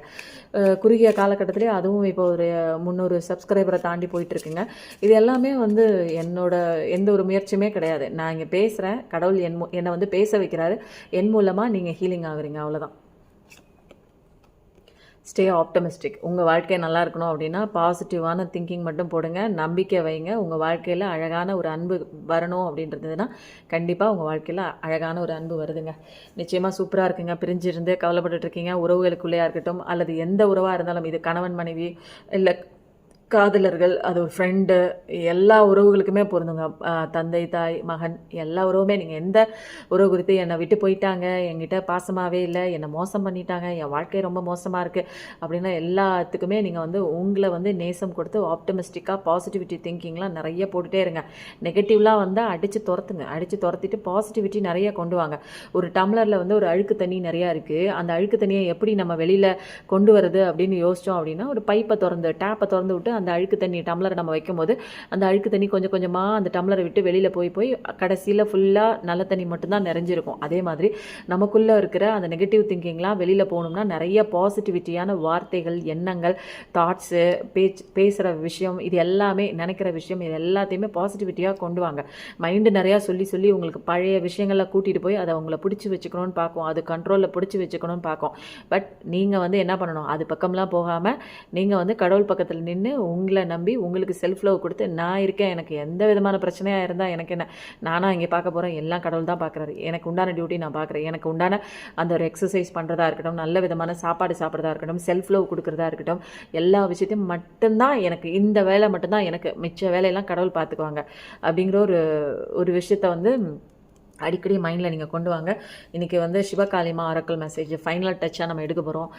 குறுகிய காலகட்டத்திலே அதுவும் இப்போ ஒரு 300 சப்ஸ்கிரைபரை தாண்டி போயிட்டுருக்குங்க. இது எல்லாமே வந்து என்னோட எந்த ஒரு முயற்சியுமே கிடையாது. நான் இங்கே பேசுகிறேன், கடவுள் என்னை வந்து பேச வைக்கிறாரு, என் மூலமாக நீங்கள் ஹீலிங் ஆகுறீங்க, அவ்வளோதான். Stay optimistic. உங்கள் வாழ்க்கை நல்லா இருக்கணும் அப்படின்னா பாசிட்டிவான திங்கிங் மட்டும் போடுங்க, நம்பிக்கை வைங்க. உங்கள் வாழ்க்கையில் அழகான ஒரு அன்பு வரணும் அப்படின்றதுனா கண்டிப்பாக உங்கள் வாழ்க்கையில் அழகான ஒரு அன்பு வருதுங்க. நிச்சயமாக சூப்பராக இருக்குங்க. பிரிஞ்சிருந்து கவலைப்பட்டுருக்கீங்க, உறவுகளுக்குள்ளேயா இருக்கட்டும் அல்லது எந்த உறவாக இருந்தாலும், இது கணவன் மனைவி இல்லை காதலர்கள், அது ஒரு ஃப்ரெண்டு, எல்லா உறவுகளுக்குமே பொருந்துங்க. தந்தை தாய் மகன் எல்லா உறவுமே. நீங்கள் எந்த உறவு குறித்து என்னை விட்டு போயிட்டாங்க, என்கிட்ட பாசமாகவே இல்லை, என்னை மோசம் பண்ணிட்டாங்க, என் வாழ்க்கை ரொம்ப மோசமாக இருக்குது அப்படின்னா எல்லாத்துக்குமே நீங்கள் வந்து உங்களை வந்து நேசம் கொடுத்து ஆப்டமிஸ்டிக்காக பாசிட்டிவிட்டி திங்கிங்லாம் நிறைய போட்டுகிட்டே இருங்க. நெகட்டிவ்லாம் வந்தால் அடித்து துரத்திட்டு பாசிட்டிவிட்டி நிறைய கொண்டு வாங்க. ஒரு டம்ளரில் வந்து ஒரு அழுக்கு தண்ணி நிறையா இருக்குது, அந்த அழுக்கு தண்ணியை எப்படி நம்ம வெளியில் கொண்டு வருது அப்படின்னு யோசித்தோம் அப்படின்னா, ஒரு பைப்பை டேப்பை திறந்து விட்டு அந்த அந்த அழுக்கு தண்ணி டம்ளரை நம்ம வைக்கும்போது அந்த அழுக்கு தண்ணி கொஞ்சம் கொஞ்சமாக அந்த டம்ளரை விட்டு வெளியில் போய் கடைசியில் ஃபுல்லாக நல்ல தண்ணி மட்டும்தான் நிறைஞ்சிருக்கும். அதே மாதிரி நமக்குள்ளே இருக்கிற அந்த நெகட்டிவ் திங்கிங்லாம் வெளியில் போகணும்னா நிறைய பாசிட்டிவிட்டியான வார்த்தைகள், எண்ணங்கள், தாட்ஸு, பேசுகிற விஷயம், இது எல்லாமே நினைக்கிற விஷயம், இது எல்லாத்தையுமே பாசிட்டிவிட்டியாக கொண்டு வாங்க. மைண்டு நிறையா சொல்லி உங்களுக்கு பழைய விஷயங்களை கூட்டிகிட்டு போய் அதை உங்களை பிடிச்சி வச்சுக்கணும்னு பார்க்கும், அது கண்ட்ரோலில் பிடிச்சி வச்சுக்கணும்னு பார்க்கும். பட் நீங்கள் வந்து என்ன பண்ணணும், அது பக்கம்லாம் போகாமல் நீங்கள் வந்து கடவுள் பக்கத்தில் நின்று உங்களை நம்பி உங்களுக்கு செல்ஃப் லவ் கொடுத்து, நான் இருக்கேன், எனக்கு எந்த விதமான பிரச்சனையாக இருந்தால் எனக்கு என்ன, நானாக இங்கே பார்க்க போகிறேன், எல்லாம் கடவுள் தான் பார்க்குறாரு, எனக்கு உண்டான டியூட்டி நான் பார்க்குறேன், எனக்கு உண்டான அந்த ஒரு எக்ஸசைஸ் பண்ணுறதா இருக்கட்டும், நல்ல விதமான சாப்பாடு சாப்பிட்றதா இருக்கட்டும், செல்ஃப் லவ் கொடுக்குறதா இருக்கட்டும், எல்லா விஷயத்தையும் மட்டும்தான் எனக்கு, இந்த வேலை மட்டும்தான் எனக்கு, மிச்ச வேலையெல்லாம் கடவுள் பார்த்துக்குவாங்க அப்படிங்கிற ஒரு விஷயத்தை வந்து அடிக்கடி மைண்டில் நீங்கள் கொண்டு வாங்க. இன்றைக்கி வந்து சிவகாளிமா ஆரக்கல் மெசேஜ் ஃபைனல் டச்சாக நம்ம எடுக்க போகிறோம்.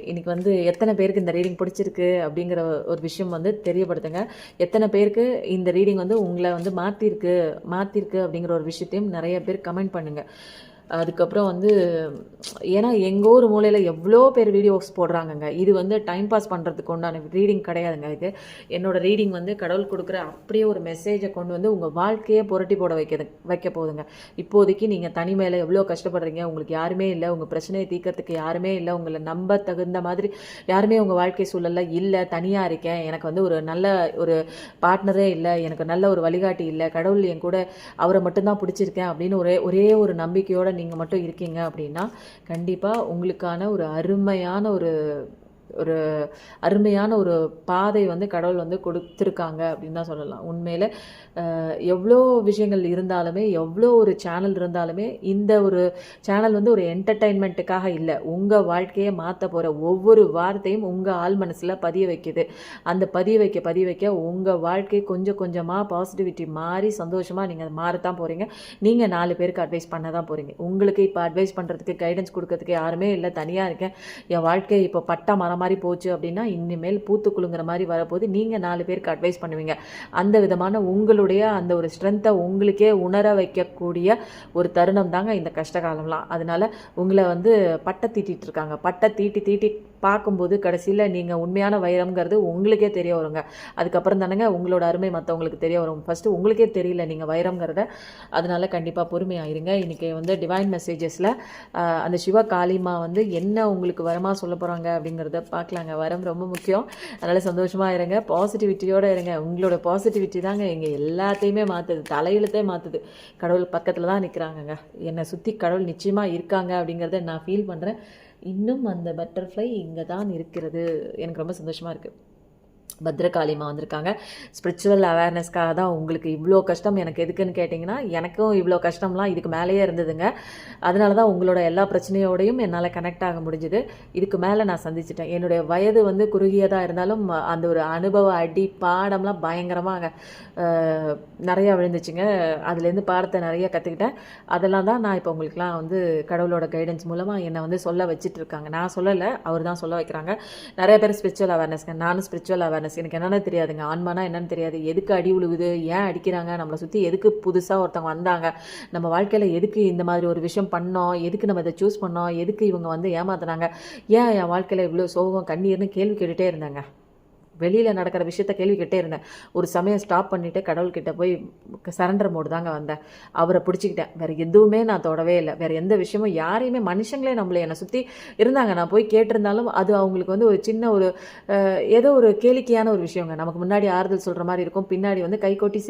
இன்றைக்கி வந்து எத்தனை பேருக்கு இந்த ரீடிங் பிடிச்சிருக்கு அப்படிங்கிற ஒரு விஷயம் வந்து தெரியப்படுத்துங்க. எத்தனை பேருக்கு இந்த ரீடிங் வந்து உங்களை வந்து மாற்றிருக்கு அப்படிங்கிற ஒரு விஷயத்தையும் நிறைய பேர் கமெண்ட் பண்ணுங்கள். அதுக்கப்புறம் வந்து ஏன்னா எங்கள் ஊர் மூலையில் எவ்வளோ பேர் வீடியோஸ் போடுறாங்கங்க. இது வந்து டைம் பாஸ் பண்ணுறதுக்கு உண்டான ரீடிங் கிடையாதுங்க. இது என்னோடய ரீடிங் வந்து கடவுள் கொடுக்குற அப்படியே ஒரு மெசேஜை கொண்டு வந்து உங்கள் வாழ்க்கையே புரட்டி போட வைக்க போகுதுங்க. இப்போதைக்கு நீங்கள் தனிமையில் எவ்வளோ கஷ்டப்படுறீங்க, உங்களுக்கு யாருமே இல்லை, உங்கள் பிரச்சனையை தீர்க்கறதுக்கு யாருமே இல்லை, உங்களை நம்ப தகுந்த மாதிரி யாருமே உங்கள் வாழ்க்கை சூழலில் இல்லை, தனியாக இருக்கேன், எனக்கு வந்து ஒரு நல்ல ஒரு பார்ட்னரே இல்லை, எனக்கு நல்ல ஒரு வழிகாட்டி இல்லை, கடவுள் என் கூட அவரை மட்டும்தான் பிடிச்சிருக்கேன் அப்படின்னு ஒரே ஒரு நம்பிக்கையோடு நீங்கள் மட்டும் இருக்கீங்க அப்படின்னா கண்டிப்பாக உங்களுக்கான ஒரு அருமையான ஒரு பாதை வந்து கடவுள் வந்து கொடுத்துருக்காங்க அப்படின்னு தான் சொல்லலாம். உண்மையில் எவ்வளோ விஷயங்கள் இருந்தாலுமே, எவ்வளோ ஒரு சேனல் இருந்தாலுமே, இந்த ஒரு சேனல் வந்து ஒரு என்டர்டெயின்மெண்ட்டுக்காக இல்லை, உங்கள் வாழ்க்கையை மாற்ற போகிற ஒவ்வொரு வார்த்தையும் உங்கள் ஆள் மனசில் பதிய வைக்குது. அந்த பதிய வைக்க உங்கள் வாழ்க்கை கொஞ்சம் கொஞ்சமாக பாசிட்டிவிட்டி மாறி சந்தோஷமாக நீங்கள் மாறத்தான் போகிறீங்க. நீங்கள் 4 பேருக்கு அட்வைஸ் பண்ண தான் போகிறீங்க. உங்களுக்கு இப்போ அட்வைஸ் பண்ணுறதுக்கு, கைடன்ஸ் கொடுக்கறதுக்கு யாருமே இல்லை, தனியாக இருக்கேன், என் வாழ்க்கை இப்போ பட்ட மரம் மாதிரி போச்சு அப்படின்னா இனிமேல் பூத்து குலுங்குற மாதிரி வரப்போது நீங்கள் 4 பேருக்கு அட்வைஸ் பண்ணுவீங்க. அந்த விதமான உங்களுடைய அந்த ஒரு ஸ்ட்ரென்த்தை உங்களுக்கே உணர வைக்கக்கூடிய ஒரு தருணம் தாங்க இந்த கஷ்டகாலம்லாம். அதனால உங்களை வந்து பட்டை தீட்டிட்டு இருக்காங்க. பட்டை தீட்டி பார்க்கும்போது கடைசியில் நீங்கள் உண்மையான வைரம்ங்கிறது உங்களுக்கே தெரிய வருங்க. அதுக்கப்புறம் தானேங்க உங்களோட அருமை மற்றவங்களுக்கு தெரிய வரும். ஃபஸ்ட்டு உங்களுக்கே தெரியல நீங்கள் வைரம்ங்கிறத. அதனால கண்டிப்பாக பொறுமையாயிருங்க. இன்றைக்கி வந்து டிவைன் மெசேஜஸில் அந்த சிவகாளிமா வந்து என்ன உங்களுக்கு வரமாக சொல்ல போகிறாங்க அப்படிங்கிறத பார்க்கலாங்க. வரம் ரொம்ப முக்கியம். அதனால் சந்தோஷமாக இருங்க, பாசிட்டிவிட்டியோடு இருங்க. உங்களோட பாசிட்டிவிட்டி தாங்க எங்கே எல்லாத்தையுமே மாற்றுது, தலையெழுத்தே மாற்றுது. கடவுள் பக்கத்தில் தான் நிற்கிறாங்கங்க. என்னை சுற்றி கடவுள் நிச்சயமாக இருக்காங்க அப்படிங்கிறத நான் ஃபீல் பண்ணுறேன். இன்னும் அந்த பட்டர்ஃப்ளை இங்கே தான் இருக்கிறது. எனக்கு ரொம்ப சந்தோஷமாக இருக்குது. பத்ரகாளிமா வந்திருக்காங்க. ஸ்பிரிச்சுவல் அவேர்னஸ்க்காக தான் உங்களுக்கு இவ்வளோ கஷ்டம். எனக்கு எதுக்குன்னு கேட்டிங்கன்னா, எனக்கும் இவ்வளோ கஷ்டம்லாம் இதுக்கு மேலேயே இருந்ததுங்க. அதனால தான் உங்களோட எல்லா பிரச்சனையோடையும் என்னால் கனெக்ட் ஆக முடிஞ்சுது. இதுக்கு மேலே நான் சந்திச்சிட்டேன். என்னுடைய வயது வந்து குறுகியதாக இருந்தாலும் அந்த ஒரு அனுபவ அடி பாடம்லாம் பயங்கரமாக நிறையா விழுந்துச்சுங்க. அதுலேருந்து பாடத்தை நிறைய கற்றுக்கிட்டேன். அதெல்லாம் தான் நான் இப்போ உங்களுக்குலாம் வந்து கடவுளோட கைடன்ஸ் மூலமாக என்னை வந்து சொல்ல வச்சுட்ருக்காங்க. நான் சொல்லலை, அவர் தான் சொல்ல வைக்கிறாங்க. நிறைய பேர் ஸ்பிரிச்சுவல் அவேர்னஸ்ங்க, நானும் ஸ்பிரிச்சுவல் அவேர்னஸ். எனக்கு என்னென்ன தெரியாதுங்க, ஆன்மானா என்னன்னு தெரியாது, எதுக்கு அடி உழுகுது, ஏன் அடிக்கிறாங்க, நம்மளை சுற்றி எதுக்கு புதுசாக ஒருத்தவங்க வந்தாங்க, நம்ம வாழ்க்கையில் எதுக்கு இந்த மாதிரி ஒரு விஷயம் பண்ணோம், எதுக்கு நம்ம இதை சூஸ் பண்ணோம், எதுக்கு இவங்க வந்து ஏமாத்துனாங்க, ஏன் என் வாழ்க்கையில் இவ்வளோ சோகம் கண்ணீர்னு கேள்வி கேட்டுகிட்டே இருந்தாங்க. வெளியில் நடக்கிற விஷயத்த கேள்வி கேட்டே இருந்தேன். ஒரு சமயம் ஸ்டாப் பண்ணிவிட்டு கடவுள்கிட்ட போய் சரண்டர் மோடு தாங்க வந்தேன். அவரை பிடிச்சிக்கிட்டேன். வேறு எதுவுமே நான் தொடவே இல்லை. வேறு எந்த விஷயமும் யாரையுமே, மனுஷங்களே நம்மளை என்னை சுற்றி இருந்தாங்க. நான் போய் கேட்டிருந்தாலும் அது அவங்களுக்கு வந்து ஒரு சின்ன ஒரு ஏதோ ஒரு கேளிக்கையான ஒரு விஷயங்க. நமக்கு முன்னாடி ஆறுதல் சொல்கிற மாதிரி இருக்கும், பின்னாடி வந்து கை கொட்டி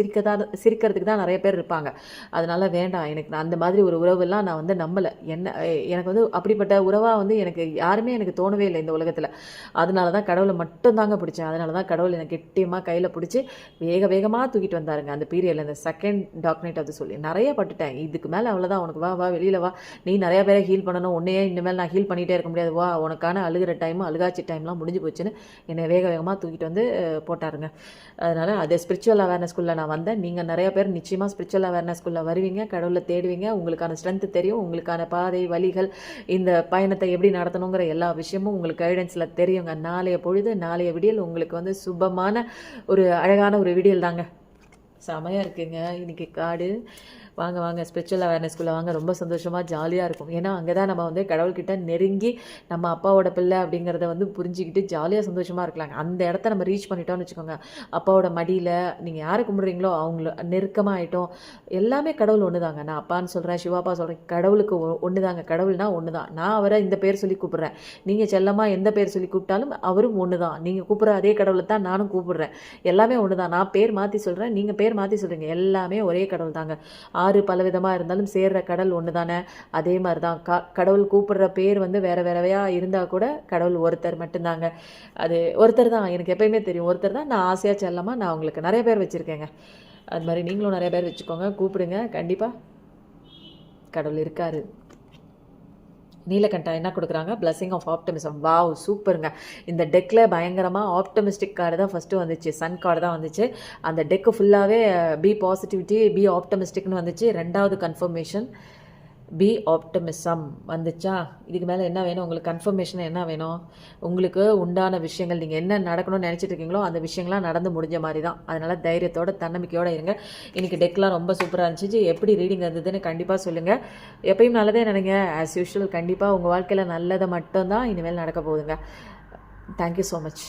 சிரிக்கிறதுக்கு தான் நிறைய பேர் இருப்பாங்க. அதனால் வேண்டாம், எனக்கு அந்த மாதிரி ஒரு உறவுலாம் நான் வந்து நம்பலை. எனக்கு வந்து அப்படிப்பட்ட உறவாக வந்து எனக்கு யாருமே எனக்கு தோணவே இல்லை இந்த உலகத்தில். அதனால தான் கடவுளை மட்டும் தாங்க பிடிச்சேன். அதனால தான் கடவுள் எனக்கு கெட்டியமாக கையில் பிடிச்சி வேகமாக தூக்கிட்டு வந்தாருங்க. அந்த பீரியடில் இந்த செகண்ட் டார்க் நைட் அது சொல்லி நிறைய பட்டுட்டேன். இதுக்கு மேலே அவ்வளோதான், உனக்கு வா வெளியில் வா, நீ நிறைய பேரை ஹீல் பண்ணணும், உன்னையே இனிமேல் நான் ஹீல் பண்ணிகிட்டே இருக்க முடியாது, வா, உனக்கான அழுகிற டைம் அழுகாச்சி டைம்லாம் முடிஞ்சு போச்சுன்னு என்னை வேகமாக தூக்கிட்டு வந்து போட்டாருங்க. அதனால் அதே ஸ்பிரிச்சுவல் அவேர்னஸ்குள்ளே நான் வந்தேன். நீங்கள் நிறைய பேர் நிச்சயமாக ஸ்பிரிச்சுவல் அவேர்னஸ்குள்ளே வருவீங்க, கடவுளை தேடுவீங்க, உங்களுக்கான ஸ்ட்ரென்த்து தெரியும், உங்களுக்கான பாதை வழிகள், இந்த பயணத்தை எப்படி நடத்தணுங்கிற எல்லா விஷயமும் உங்களுக்கு கைடன்ஸில் தெரியுங்க. நாளைய பொழுது, நாளைய விடியல் உங்களுக்கு வந்து சுபமான ஒரு அழகான ஒரு விடியல் தாங்க. செமையாக இருக்குங்க இன்றைக்கி காடு. வாங்க வாங்க ஸ்பிரிச்சுவல் அவேர்னஸ்குள்ளே வாங்க, ரொம்ப சந்தோஷமாக ஜாலியாக இருக்கும். ஏன்னா அங்கே தான் நம்ம வந்து கடவுள்கிட்ட நெருங்கி நம்ம அப்பாவோட பிள்ளை அப்படிங்கிறத வந்து புரிஞ்சுக்கிட்டு ஜாலியாக சந்தோஷமாக இருக்கலாங்க. அந்த இடத்த நம்ம ரீச் பண்ணிட்டோம்னு வச்சுக்கோங்க, அப்பாவோட மடியில் நீங்கள் யாரை கும்பிட்றீங்களோ அவங்கள நெருக்கமாக ஆகிட்டோம். எல்லாமே கடவுள் ஒன்று தாங்க. நான் அப்பான்னு சொல்கிறேன், சிவாப்பா சொல்கிறேன், கடவுளுக்கு ஒன்று தாங்க. கடவுள்னா ஒன்று தான். நான் அவரை இந்த பேர் சொல்லி கூப்பிட்றேன், நீங்கள் செல்லமாக எந்த பேர் சொல்லி கூப்பிட்டாலும் அவரும் ஒன்று தான். நீங்கள் கூப்பிட்ற அதே கடவுளை தான் நானும் கூப்பிட்றேன். எல்லாமே ஒன்று தான். நான் பேர் மாற்றி சொல்கிறேன், நீங்கள் பேர் மாற்றி சொல்கிறீங்க, எல்லாமே ஒரே கடவுள் தாங்க. ஆறு பல விதமாக இருந்தாலும் சேர்ற கடல் ஒன்று தானே. அதே மாதிரி தான் கடவுள் கூப்பிடுற பேர் வந்து வேறு வேறையாக இருந்தால் கூட கடவுள் ஒருத்தர் மட்டும்தாங்க. அது ஒருத்தர் தான். எனக்கு எப்பயுமே தெரியும் ஒருத்தர் தான். நான் ஆசையாக செல்லமாக நான் உங்களுக்கு நிறைய பேர் வச்சுருக்கேங்க. அது மாதிரி நீங்களும் நிறைய பேர் வச்சுக்கோங்க, கூப்பிடுங்க, கண்டிப்பாக கடவுள் இருக்காரு. நீலகண்டா என்ன கொடுக்குறாங்க? Blessing of optimism. வாவ், சூப்பருங்க. இந்த டெக்கில் பயங்கரமாக ஆப்டமிஸ்டிக் கார்டு தான் ஃபஸ்ட்டு வந்துச்சு, சன் கார்டு தான் வந்துச்சு. அந்த டெக்கு ஃபுல்லாகவே பி பாசிட்டிவிட்டி, பி ஆப்டமிஸ்டிக்னு வந்துச்சு. ரெண்டாவது கன்ஃபர்மேஷன் பி ஆப்டமிசம் வந்துச்சா. இதுக்கு மேலே என்ன வேணும் உங்களுக்கு? கன்ஃபர்மேஷன் என்ன வேணும் உங்களுக்கு? உண்டான விஷயங்கள் நீங்கள் என்ன நடக்கணும்னு நினச்சிட்டு இருக்கீங்களோ அந்த விஷயங்கள்லாம் நடந்து முடிஞ்ச மாதிரி தான். அதனால் தைரியத்தோட தன்னம்பிக்கையோடு இருங்க. இன்றைக்கி டெக்லாம் ரொம்ப சூப்பராக இருந்துச்சு. எப்படி ரீடிங் இருந்ததுன்னு கண்டிப்பாக சொல்லுங்கள். எப்பயும் நல்லதே நினைங்க. ஆஸ் யூஷுவல் கண்டிப்பாக உங்கள் வாழ்க்கையில் நல்லதை மட்டும்தான் இனிமேல் நடக்க போகுதுங்க. Thank you so much.